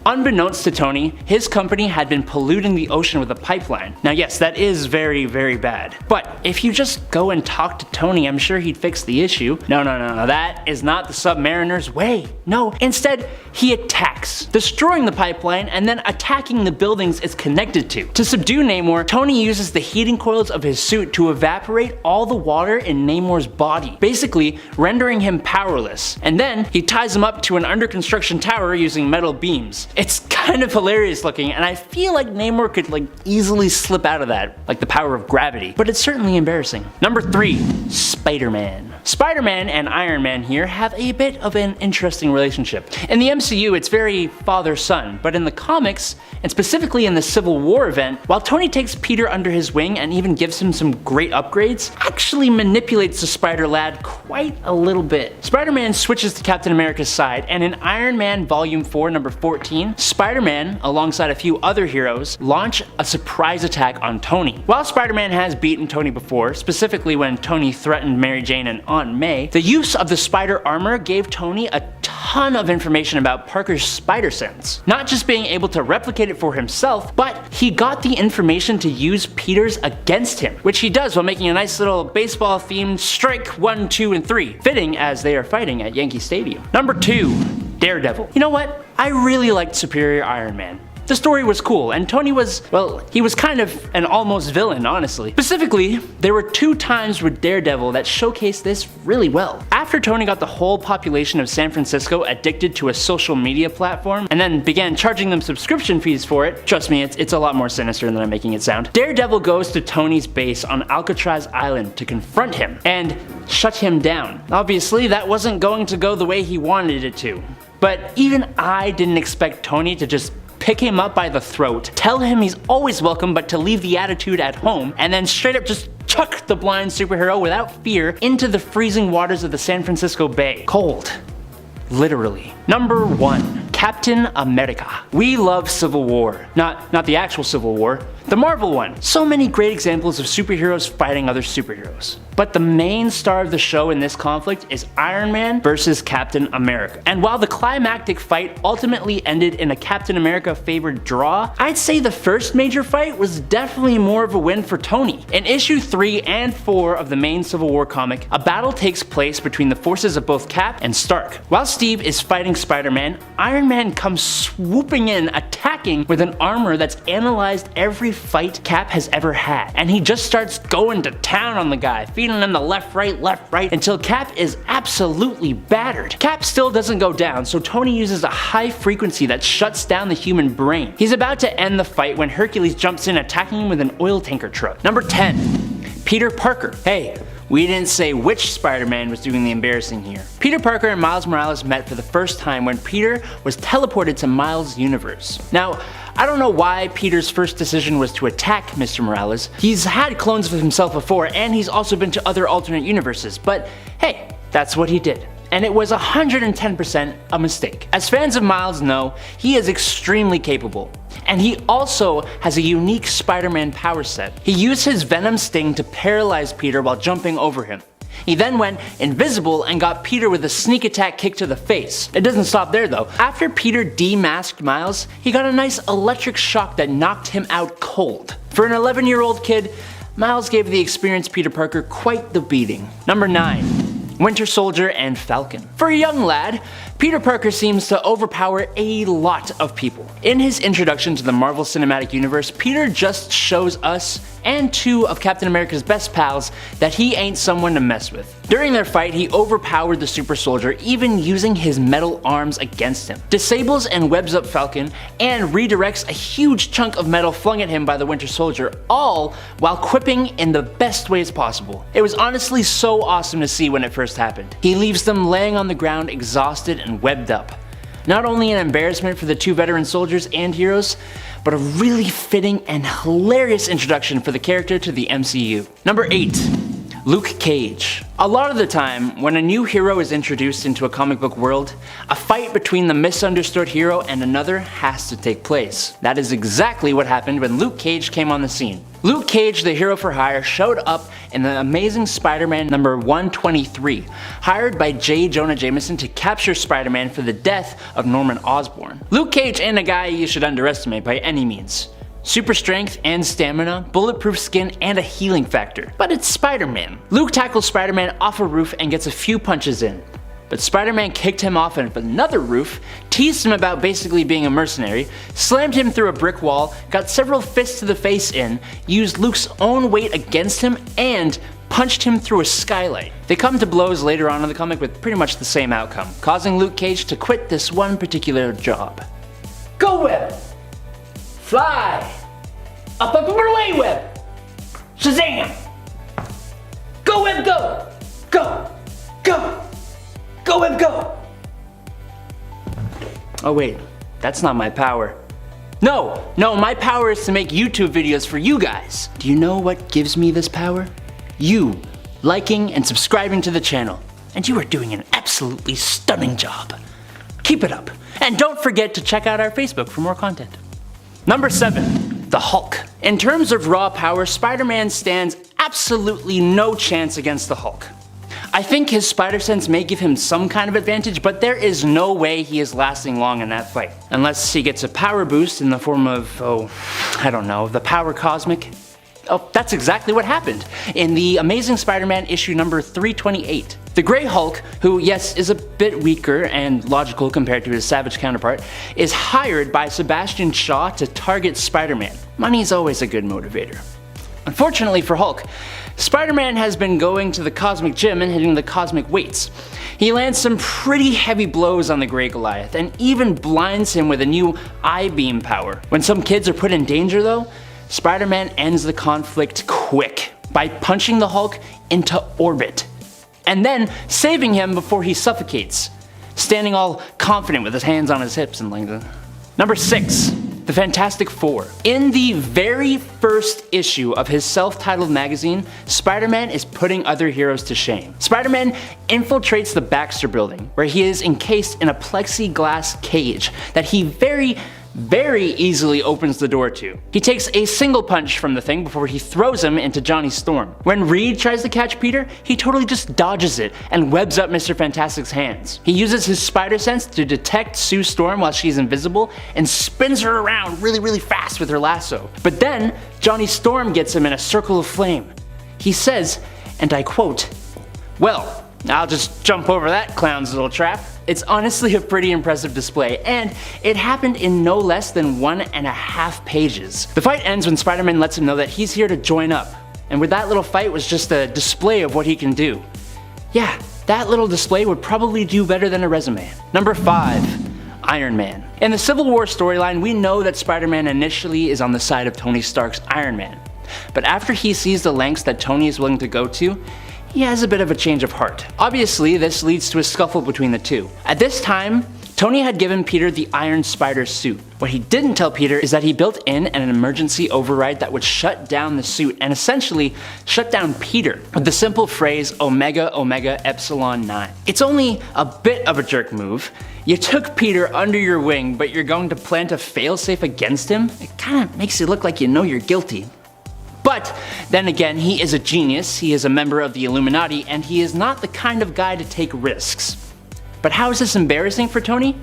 unbeknownst to Tony, his company had been polluting the ocean with a pipeline. Now yes, that is very, very bad. But if you just go and talk to Tony, I'm sure he'd fix the issue. No, that is not the Submariner's way. No, instead, he attacks, destroying the pipeline and then attacking the buildings it's connected to. To subdue Namor, Tony uses the heating coils of his suit to evaporate all the water in Namor's body, basically rendering him powerless. And then he ties him up to an under construction tower using metal beams. It's kind of hilarious looking, and I feel like Namor could easily slip out of that, like the power of gravity, but it's certainly embarrassing. Number 3, Spider-Man. Spider-Man and Iron Man here have a bit of an interesting relationship. In the MCU, it's very father-son, but in the comics, and specifically in the Civil War event, while Tony takes Peter under his wing and even gives him some great upgrades, actually manipulates the Spider-Lad quite a little bit. Spider-Man switches to Captain America's side, and in Iron Man Volume 4, number 14, Spider-Man, alongside a few other heroes, launch a surprise attack on Tony. While Spider-Man has beaten Tony before, specifically when Tony threatened Mary Jane and Aunt May, the use of the spider armor gave Tony a ton of information about Parker's spider sense. Not just being able to replicate it for himself, but he got the information to use Peter's against him, which he does while making a nice little baseball themed strike 1, 2, and 3, fitting as they are fighting at Yankee Stadium. Number 2, Daredevil. You know what? I really liked Superior Iron Man. The story was cool, and Tony was, well, he was kind of an almost villain, honestly. Specifically, there were 2 times with Daredevil that showcased this really well. After Tony got the whole population of San Francisco addicted to a social media platform, and then began charging them subscription fees for it, trust me, it's a lot more sinister than I'm making it sound, Daredevil goes to Tony's base on Alcatraz Island to confront him, and shut him down. Obviously, that wasn't going to go the way he wanted it to. But even I didn't expect Tony to just pick him up by the throat, tell him he's always welcome but to leave the attitude at home, and then straight up just chuck the blind superhero without fear into the freezing waters of the San Francisco Bay. Cold. Literally. Number 1, Captain America. We love Civil War. Not the actual Civil War, the Marvel one. So many great examples of superheroes fighting other superheroes. But the main star of the show in this conflict is Iron Man versus Captain America. And while the climactic fight ultimately ended in a Captain America favored draw, I'd say the first major fight was definitely more of a win for Tony. In issue 3 and 4 of the main Civil War comic, a battle takes place between the forces of both Cap and Stark. While Steve is fighting Spider-Man, Iron Man comes swooping in, attacking with an armor that's analyzed every fight Cap has ever had. And he just starts going to town on the guy, feeding him the left, right, until Cap is absolutely battered. Cap still doesn't go down, so Tony uses a high frequency that shuts down the human brain. He's about to end the fight when Hercules jumps in, attacking him with an oil tanker truck. Number 10, Peter Parker. Hey, we didn't say which Spider-Man was doing the embarrassing here. Peter Parker and Miles Morales met for the first time when Peter was teleported to Miles' universe. Now, I don't know why Peter's first decision was to attack Mr. Morales. He's had clones of himself before, and he's also been to other alternate universes, but hey, that's what he did. And it was 110% a mistake. As fans of Miles know, he is extremely capable. And he also has a unique Spider-Man power set. He used his Venom sting to paralyze Peter while jumping over him. He then went invisible and got Peter with a sneak attack kick to the face. It doesn't stop there though. After Peter demasked Miles, he got a nice electric shock that knocked him out cold. For an 11-year-old kid, Miles gave the experienced Peter Parker quite the beating. Number 9, Winter Soldier and Falcon. For a young lad, Peter Parker seems to overpower a lot of people. In his introduction to the Marvel Cinematic Universe, Peter just shows us and 2 of Captain America's best pals that he ain't someone to mess with. During their fight, he overpowered the super soldier, even using his metal arms against him, disables and webs up Falcon, and redirects a huge chunk of metal flung at him by the Winter Soldier, all while quipping in the best ways possible. It was honestly so awesome to see when it first happened. He leaves them laying on the ground exhausted and webbed up. Not only an embarrassment for the 2 veteran soldiers and heroes, but a really fitting and hilarious introduction for the character to the MCU. Number 8, Luke Cage. A lot of the time, when a new hero is introduced into a comic book world, a fight between the misunderstood hero and another has to take place. That is exactly what happened when Luke Cage came on the scene. Luke Cage, the hero for hire, showed up in the Amazing Spider-Man number 123, hired by J. Jonah Jameson to capture Spider-Man for the death of Norman Osborn. Luke Cage ain't a guy you should underestimate by any means. Super strength and stamina, bulletproof skin, and a healing factor. But it's Spider-Man. Luke tackles Spider-Man off a roof and gets a few punches in. But Spider-Man kicked him off of another roof, teased him about basically being a mercenary, slammed him through a brick wall, got several fists to the face in, used Luke's own weight against him, and punched him through a skylight. They come to blows later on in the comic with pretty much the same outcome, causing Luke Cage to quit this one particular job. Go Web! Fly! Up, up, and away, Web! Shazam! Go, Web, go! Go! Go! Go, Web, go! Oh wait, that's not my power. No, my power is to make YouTube videos for you guys. Do you know what gives me this power? You liking and subscribing to the channel. And you are doing an absolutely stunning job. Keep it up. And don't forget to check out our Facebook for more content. Number 7, the Hulk. In terms of raw power, Spider-Man stands absolutely no chance against the Hulk. I think his spider sense may give him some kind of advantage, but there is no way he is lasting long in that fight. Unless he gets a power boost in the form of, I don't know, the power cosmic. Oh, that's exactly what happened in the Amazing Spider-Man issue number 328. The Grey Hulk, who yes is a bit weaker and logical compared to his Savage counterpart, is hired by Sebastian Shaw to target Spider-Man. Money is always a good motivator. Unfortunately for Hulk, Spider-Man has been going to the cosmic gym and hitting the cosmic weights. He lands some pretty heavy blows on the Grey Goliath and even blinds him with a new I-beam power. When some kids are put in danger though, Spider-Man ends the conflict quick by punching the Hulk into orbit and then saving him before he suffocates, standing all confident with his hands on his hips and like that. Number 6, the Fantastic Four. In the very first issue of his self-titled magazine, Spider-Man is putting other heroes to shame. Spider-Man infiltrates the Baxter building, where he is encased in a plexiglass cage that he very easily opens the door to. He takes a single punch from the thing before he throws him into Johnny Storm. When Reed tries to catch Peter, he totally just dodges it and webs up Mr. Fantastic's hands. He uses his spider sense to detect Sue Storm while she's invisible and spins her around really fast with her lasso. But then, Johnny Storm gets him in a circle of flame. He says, and I quote, "Well, I'll just jump over that clown's little trap." It's honestly a pretty impressive display, and it happened in no less than 1.5 pages. The fight ends when Spider-Man lets him know that he's here to join up, and with that little fight was just a display of what he can do. Yeah, that little display would probably do better than a resume. Number 5, Iron Man. In the Civil War storyline, we know that Spider-Man initially is on the side of Tony Stark's Iron Man, but after he sees the lengths that Tony is willing to go to, he has a bit of a change of heart. Obviously, this leads to a scuffle between the two. At this time, Tony had given Peter the Iron Spider suit. What he didn't tell Peter is that he built in an emergency override that would shut down the suit and essentially shut down Peter with the simple phrase Omega Omega Epsilon 9. It's only a bit of a jerk move. You took Peter under your wing, but you're going to plant a failsafe against him? It kinda makes it look like you know you're guilty. But then again, he is a genius, he is a member of the Illuminati, and he is not the kind of guy to take risks. But how is this embarrassing for Tony?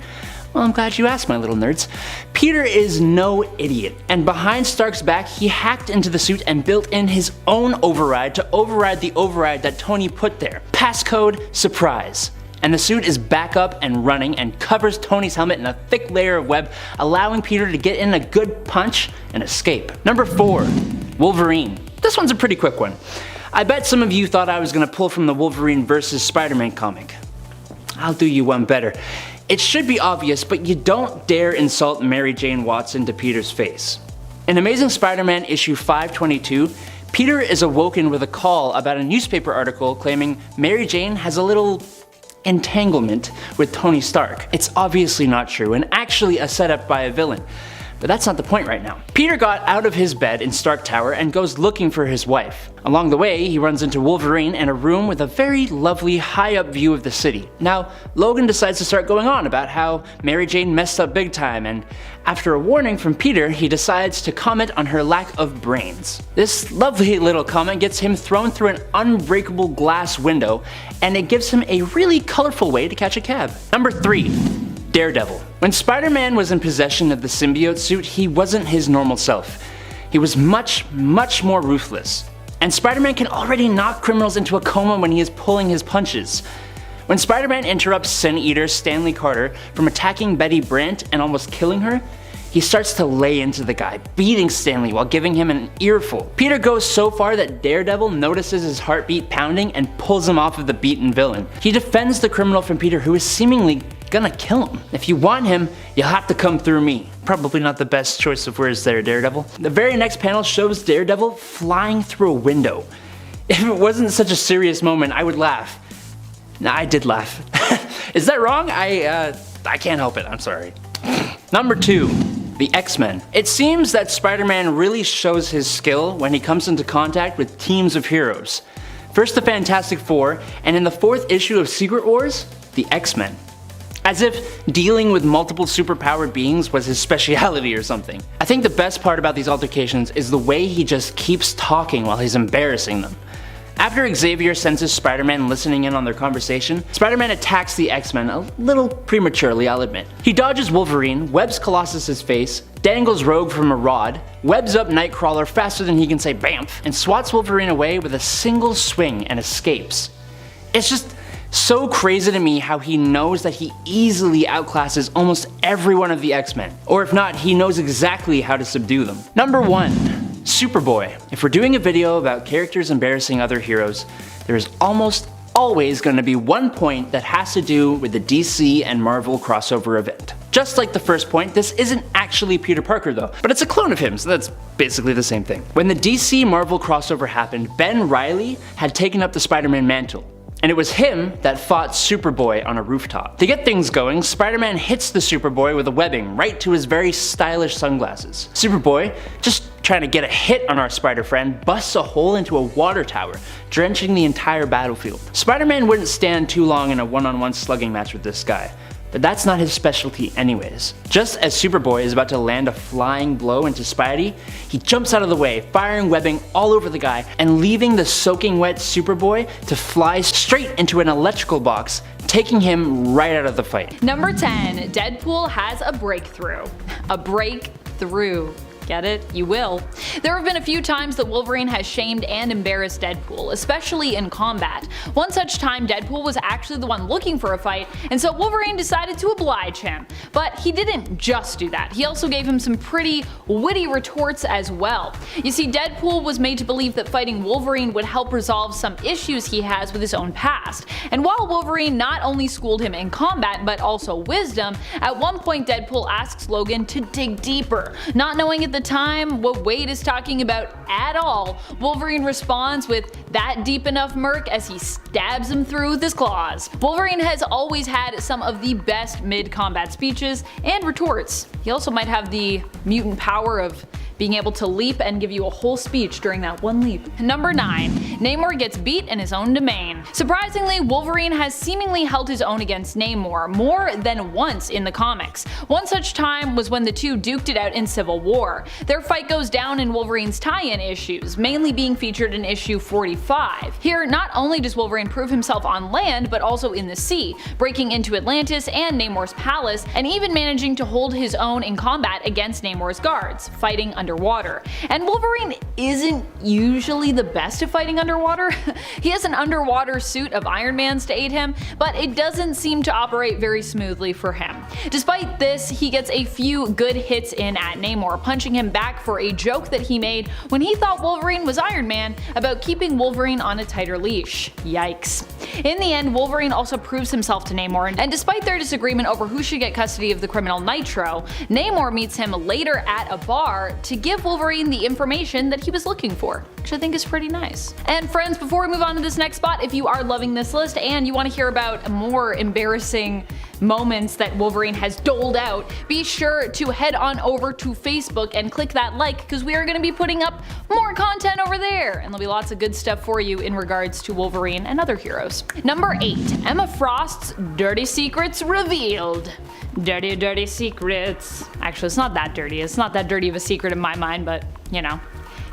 Well, I'm glad you asked, my little nerds. Peter is no idiot, and behind Stark's back, he hacked into the suit and built in his own override to override the override that Tony put there. Passcode, surprise. And the suit is back up and running and covers Tony's helmet in a thick layer of web, allowing Peter to get in a good punch and escape. Number 4. Wolverine. This one's a pretty quick one. I bet some of you thought I was going to pull from the Wolverine vs. Spider-Man comic. I'll do you one better. It should be obvious, but you don't dare insult Mary Jane Watson to Peter's face. In Amazing Spider-Man issue 522, Peter is awoken with a call about a newspaper article claiming Mary Jane has a little entanglement with Tony Stark. It's obviously not true and actually a setup by a villain. But that's not the point right now. Peter got out of his bed in Stark Tower and goes looking for his wife. Along the way, he runs into Wolverine in a room with a very lovely high-up view of the city. Now, Logan decides to start going on about how Mary Jane messed up big time, and after a warning from Peter, he decides to comment on her lack of brains. This lovely little comment gets him thrown through an unbreakable glass window, and it gives him a really colorful way to catch a cab. Number 3. Daredevil. When Spider-Man was in possession of the symbiote suit, he wasn't his normal self. He was much more ruthless. And Spider-Man can already knock criminals into a coma when he is pulling his punches. When Spider-Man interrupts Sin Eater Stanley Carter from attacking Betty Brant and almost killing her, he starts to lay into the guy, beating Stanley while giving him an earful. Peter goes so far that Daredevil notices his heartbeat pounding and pulls him off of the beaten villain. He defends the criminal from Peter, who is seemingly gonna kill him. If you want him, you'll have to come through me. Probably not the best choice of words there, Daredevil. The very next panel shows Daredevil flying through a window. If it wasn't such a serious moment, I would laugh. Nah, I did laugh. Is that wrong? I can't help it, I'm sorry. Number 2. The X-Men. It seems that Spider-Man really shows his skill when he comes into contact with teams of heroes. First the Fantastic Four, and in the 4th issue of Secret Wars, the X-Men. As if dealing with multiple superpowered beings was his speciality or something. I think the best part about these altercations is the way he just keeps talking while he's embarrassing them. After Xavier senses Spider-Man listening in on their conversation, Spider-Man attacks the X-Men a little prematurely, I'll admit. He dodges Wolverine, webs Colossus' face, dangles Rogue from a rod, webs up Nightcrawler faster than he can say BAMF, and swats Wolverine away with a single swing and escapes. It's just so crazy to me how he knows that he easily outclasses almost every one of the X-Men. Or if not, he knows exactly how to subdue them. Number 1. Superboy. If we're doing a video about characters embarrassing other heroes, there's almost always going to be one point that has to do with the DC and Marvel crossover event. Just like the first point, this isn't actually Peter Parker though, but it's a clone of him, so that's basically the same thing. When the DC Marvel crossover happened, Ben Reilly had taken up the Spider-Man mantle. And it was him that fought Superboy on a rooftop. To get things going, Spider-Man hits the Superboy with a webbing right to his very stylish sunglasses. Superboy, just trying to get a hit on our Spider friend, busts a hole into a water tower, drenching the entire battlefield. Spider-Man wouldn't stand too long in a one-on-one slugging match with this guy, but that's not his specialty anyways. Just as Superboy is about to land a flying blow into Spidey, he jumps out of the way, firing webbing all over the guy and leaving the soaking wet Superboy to fly straight into an electrical box, taking him right out of the fight. Number 10. Deadpool has a breakthrough. A breakthrough. Get it? You will. There have been a few times that Wolverine has shamed and embarrassed Deadpool, especially in combat. One such time, Deadpool was actually the one looking for a fight, and so Wolverine decided to oblige him. But he didn't just do that, he also gave him some pretty witty retorts as well. You see, Deadpool was made to believe that fighting Wolverine would help resolve some issues he has with his own past. And while Wolverine not only schooled him in combat, but also wisdom, at one point Deadpool asks Logan to dig deeper. Not knowing at the time what Wade is talking about at all, Wolverine responds with that deep enough murk as he stabs him through with his claws. Wolverine has always had some of the best mid-combat speeches and retorts. He also might have the mutant power of being able to leap and give you a whole speech during that one leap. Number 9. Namor gets beat in his own domain. Surprisingly, Wolverine has seemingly held his own against Namor more than once in the comics. One such time was when the two duked it out in Civil War. Their fight goes down in Wolverine's tie-in issues, mainly being featured in issue 45. Here, not only does Wolverine prove himself on land, but also in the sea, breaking into Atlantis and Namor's palace, and even managing to hold his own in combat against Namor's guards, fighting underwater. And Wolverine isn't usually the best at fighting underwater. He has an underwater suit of Iron Man's to aid him, but it doesn't seem to operate very smoothly for him. Despite this, he gets a few good hits in at Namor, punching him back for a joke that he made when he thought Wolverine was Iron Man about keeping Wolverine on a tighter leash. Yikes. In the end, Wolverine also proves himself to Namor, and despite their disagreement over who should get custody of the criminal Nitro, Namor meets him later at a bar to give Wolverine the information that he was looking for, which I think is pretty nice. And friends, before we move on to this next spot, if you are loving this list and you want to hear about more embarrassing moments that Wolverine has doled out, be sure to head on over to Facebook and click that like, because we are going to be putting up more content over there, and there'll be lots of good stuff for you in regards to Wolverine and other heroes. Number 8. Emma Frost's dirty secrets revealed. Dirty, dirty secrets. Actually, it's not that dirty. It's not that dirty of a secret in my mind, but you know.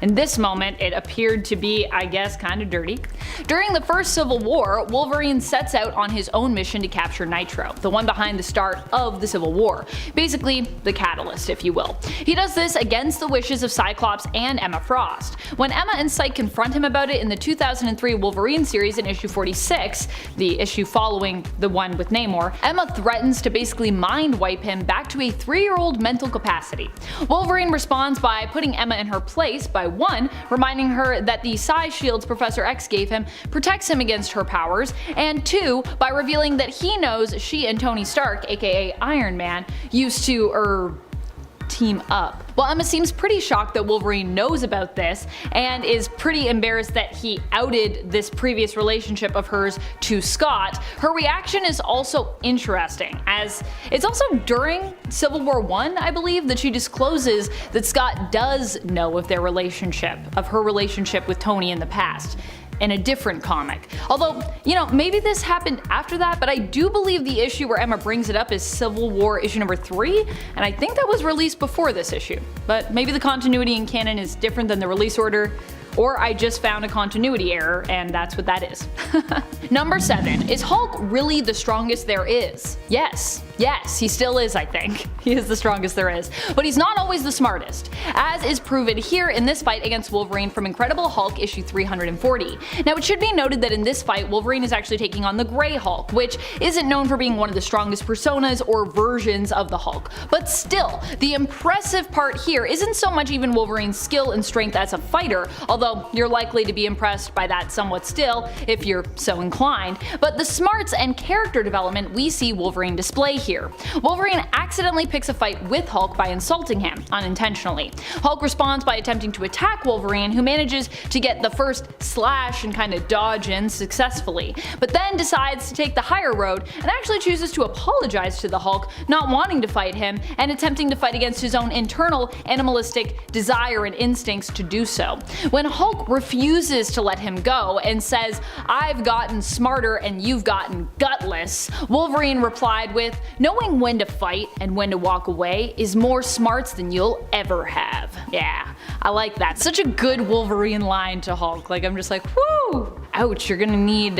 In this moment, it appeared to be, I guess, kind of dirty. During the first Civil War, Wolverine sets out on his own mission to capture Nitro, the one behind the start of the Civil War. Basically, the catalyst, if you will. He does this against the wishes of Cyclops and Emma Frost. When Emma and Cyclops confront him about it in the 2003 Wolverine series in issue 46, the issue following the one with Namor, Emma threatens to basically mind wipe him back to a 3-year-old mental capacity. Wolverine responds by putting Emma in her place by 1, reminding her that the psi shields Professor X gave him protects him against her powers, and 2, by revealing that he knows she and Tony Stark, aka Iron Man, used to, team up. Well, Emma seems pretty shocked that Wolverine knows about this and is pretty embarrassed that he outed this previous relationship of hers to Scott. Her reaction is also interesting, as it's also during Civil War I, I believe, that she discloses that Scott does know of their relationship, of her relationship with Tony in the past, in a different comic. Although, you know, maybe this happened after that, but I do believe the issue where Emma brings it up is Civil War issue number 3, and I think that was released before this issue. But maybe the continuity in canon is different than the release order, or I just found a continuity error, and that's what that is. Number 7. Is Hulk really the strongest there is? Yes, he still is, I think. He is the strongest there is. But he's not always the smartest, as is proven here in this fight against Wolverine from Incredible Hulk issue 340. Now, it should be noted that in this fight, Wolverine is actually taking on the Grey Hulk, which isn't known for being one of the strongest personas or versions of the Hulk. But still, the impressive part here isn't so much even Wolverine's skill and strength as a fighter, although you're likely to be impressed by that somewhat still if you're so inclined, but the smarts and character development we see Wolverine display here. Wolverine accidentally picks a fight with Hulk by insulting him, unintentionally. Hulk responds by attempting to attack Wolverine, who manages to get the first slash and kind of dodge in successfully, but then decides to take the higher road and actually chooses to apologize to the Hulk, not wanting to fight him and attempting to fight against his own internal animalistic desire and instincts to do so. When Hulk refuses to let him go and says, "I've gotten smarter and you've gotten gutless," Wolverine replied with, "Knowing when to fight and when to walk away is more smarts than you'll ever have." Yeah, I like that. Such a good Wolverine line to Hulk. Like, I'm just like, whoo! Ouch, you're gonna need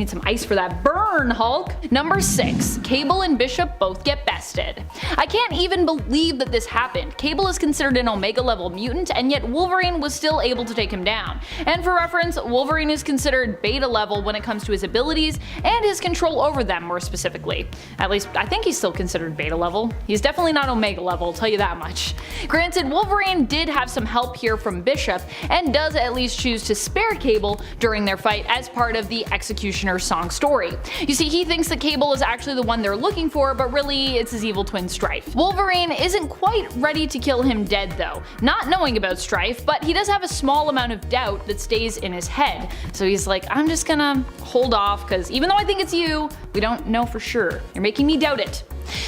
some ice for that burn, Hulk. Number 6. Cable and Bishop both get bested. I can't even believe that this happened. Cable is considered an Omega level mutant, and yet Wolverine was still able to take him down. And for reference, Wolverine is considered Beta level when it comes to his abilities and his control over them more specifically. At least, I think he's still considered Beta level. He's definitely not Omega level, I'll tell you that much. Granted, Wolverine did have some help here from Bishop, and does at least choose to spare Cable during their fight as part of the Executioner song story. You see, he thinks that Cable is actually the one they're looking for, but really it's his evil twin Strife. Wolverine isn't quite ready to kill him dead though, not knowing about Strife, but he does have a small amount of doubt that stays in his head. So he's like, I'm just gonna hold off, because even though I think it's you, we don't know for sure. You're making me doubt it.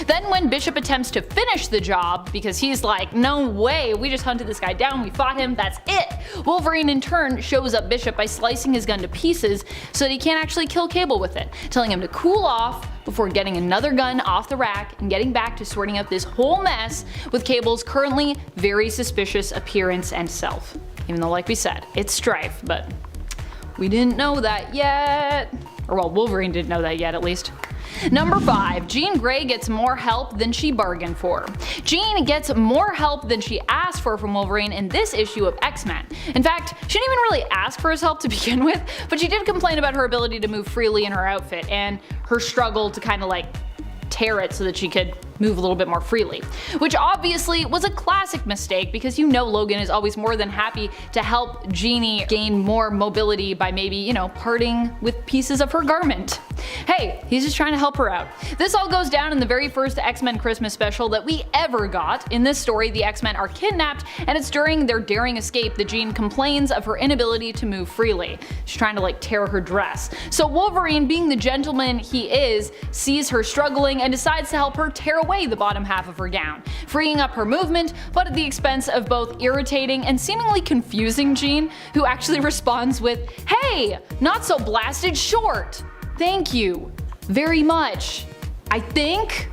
Then when Bishop attempts to finish the job, because he's like, no way, we just hunted this guy down, we fought him, that's it, Wolverine in turn shows up Bishop by slicing his gun to pieces so that he can't actually kill Cable with it, telling him to cool off before getting another gun off the rack and getting back to sorting out this whole mess with Cable's currently very suspicious appearance and self. Even though, like we said, it's Strife, but we didn't know that yet. Or well, Wolverine didn't know that yet, at least. Number 5. Jean Grey gets more help than she bargained for. Jean gets more help than she asked for from Wolverine in this issue of X-Men. In fact, she didn't even really ask for his help to begin with, but she did complain about her ability to move freely in her outfit and her struggle to kind of like tear it so that she could move a little bit more freely. Which obviously was a classic mistake, because you know Logan is always more than happy to help Jeannie gain more mobility by maybe, you know, parting with pieces of her garment. Hey, he's just trying to help her out. This all goes down in the very first X-Men Christmas special that we ever got. In this story, the X-Men are kidnapped, and it's during their daring escape that Jean complains of her inability to move freely. She's trying to like tear her dress. So Wolverine, being the gentleman he is, sees her struggling and decides to help her tear away the bottom half of her gown, freeing up her movement, but at the expense of both irritating and seemingly confusing Jean, who actually responds with, "Hey, not so blasted short. Thank you very much, I think."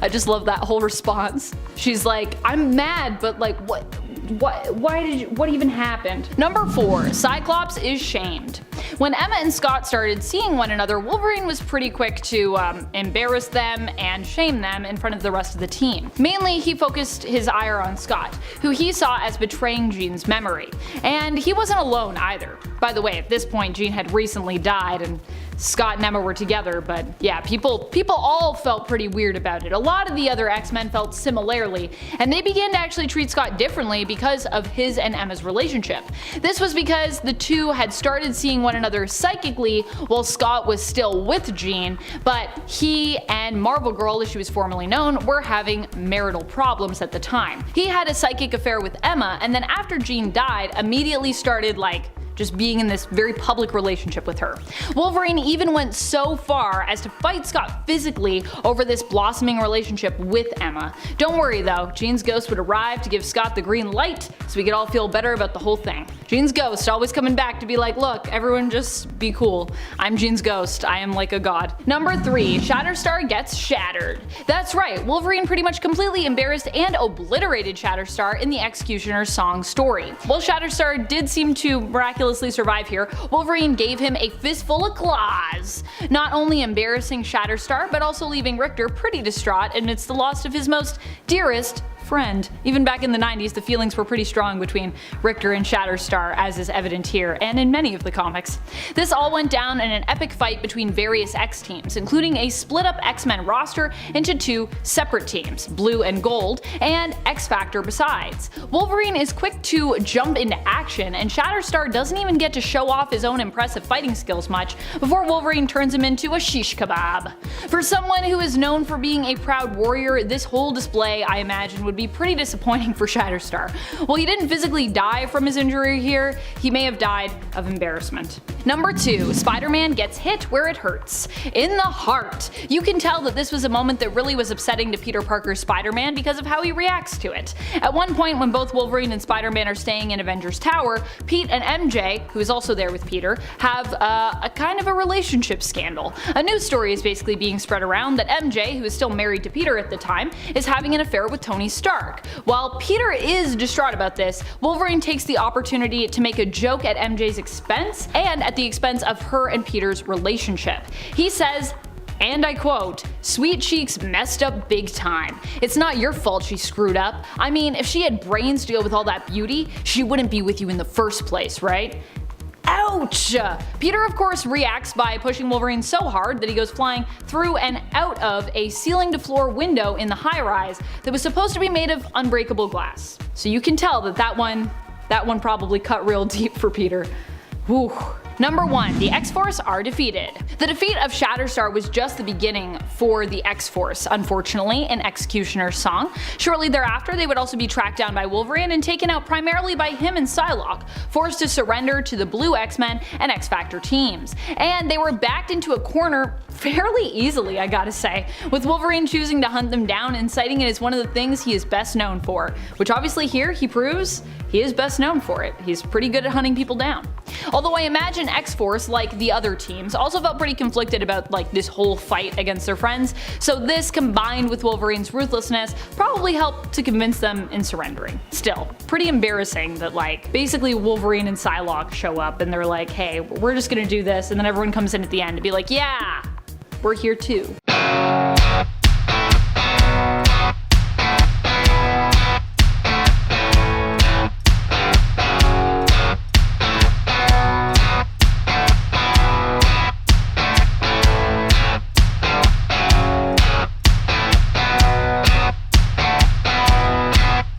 I just love that whole response. She's like, I'm mad, but like what even happened? Number 4, Cyclops is shamed. When Emma and Scott started seeing one another, Wolverine was pretty quick to embarrass them and shame them in front of the rest of the team. Mainly, he focused his ire on Scott, who he saw as betraying Jean's memory. And he wasn't alone either. By the way, at this point, Jean had recently died, and Scott and Emma were together, but yeah, people all felt pretty weird about it. A lot of the other X-Men felt similarly, and they began to actually treat Scott differently because of his and Emma's relationship. This was because the two had started seeing one another psychically while Scott was still with Jean, but he and Marvel Girl, as she was formerly known, were having marital problems at the time. He had a psychic affair with Emma, and then after Jean died, immediately started like just being in this very public relationship with her. Wolverine even went so far as to fight Scott physically over this blossoming relationship with Emma. Don't worry though, Jean's ghost would arrive to give Scott the green light so we could all feel better about the whole thing. Jean's ghost always coming back to be like, look, everyone just be cool. I'm Jean's ghost, I am like a god. Number 3, Shatterstar gets shattered. That's right, Wolverine pretty much completely embarrassed and obliterated Shatterstar in the Executioner's song story. While Shatterstar did seem to miraculously survive here, Wolverine gave him a fistful of claws, not only embarrassing Shatterstar, but also leaving Richter pretty distraught amidst the loss of his most dearest friend. Even back in the 90s, the feelings were pretty strong between Richter and Shatterstar, as is evident here, and in many of the comics. This all went down in an epic fight between various X-teams, including a split-up X-Men roster into 2 separate teams, Blue and Gold, and X-Factor besides. Wolverine is quick to jump into action, and Shatterstar doesn't even get to show off his own impressive fighting skills much before Wolverine turns him into a shish kebab. For someone who is known for being a proud warrior, this whole display, I imagine, would be pretty disappointing for Shatterstar. While he didn't physically die from his injury here, he may have died of embarrassment. Number 2, Spider-Man gets hit where it hurts. In the heart. You can tell that this was a moment that really was upsetting to Peter Parker's Spider-Man because of how he reacts to it. At one point, when both Wolverine and Spider-Man are staying in Avengers Tower, Pete and MJ, who is also there with Peter, have a kind of a relationship scandal. A news story is basically being spread around that MJ, who is still married to Peter at the time, is having an affair with Tony Stark. While Peter is distraught about this, Wolverine takes the opportunity to make a joke at MJ's expense and at the expense of her and Peter's relationship. He says, and I quote, "Sweet Cheeks messed up big time. It's not your fault she screwed up. I mean, if she had brains to go with all that beauty, she wouldn't be with you in the first place, right?" Ouch! Peter of course reacts by pushing Wolverine so hard that he goes flying through and out of a ceiling to floor window in the high-rise that was supposed to be made of unbreakable glass. So you can tell that one probably cut real deep for Peter. Whew. Number 1, the X-Force are defeated. The defeat of Shatterstar was just the beginning for the X-Force, unfortunately, in Executioner's song. Shortly thereafter, they would also be tracked down by Wolverine and taken out primarily by him and Psylocke, forced to surrender to the Blue X-Men and X-Factor teams. And they were backed into a corner fairly easily, I gotta say, with Wolverine choosing to hunt them down and citing it as one of the things he is best known for, which obviously here he proves he is best known for it. He's pretty good at hunting people down. Although I imagine X-Force, like the other teams, also felt pretty conflicted about like this whole fight against their friends, so this combined with Wolverine's ruthlessness probably helped to convince them in surrendering. Still, pretty embarrassing that like basically Wolverine and Psylocke show up and they're like, hey, we're just gonna do this, and then everyone comes in at the end to be like, yeah, we're here too.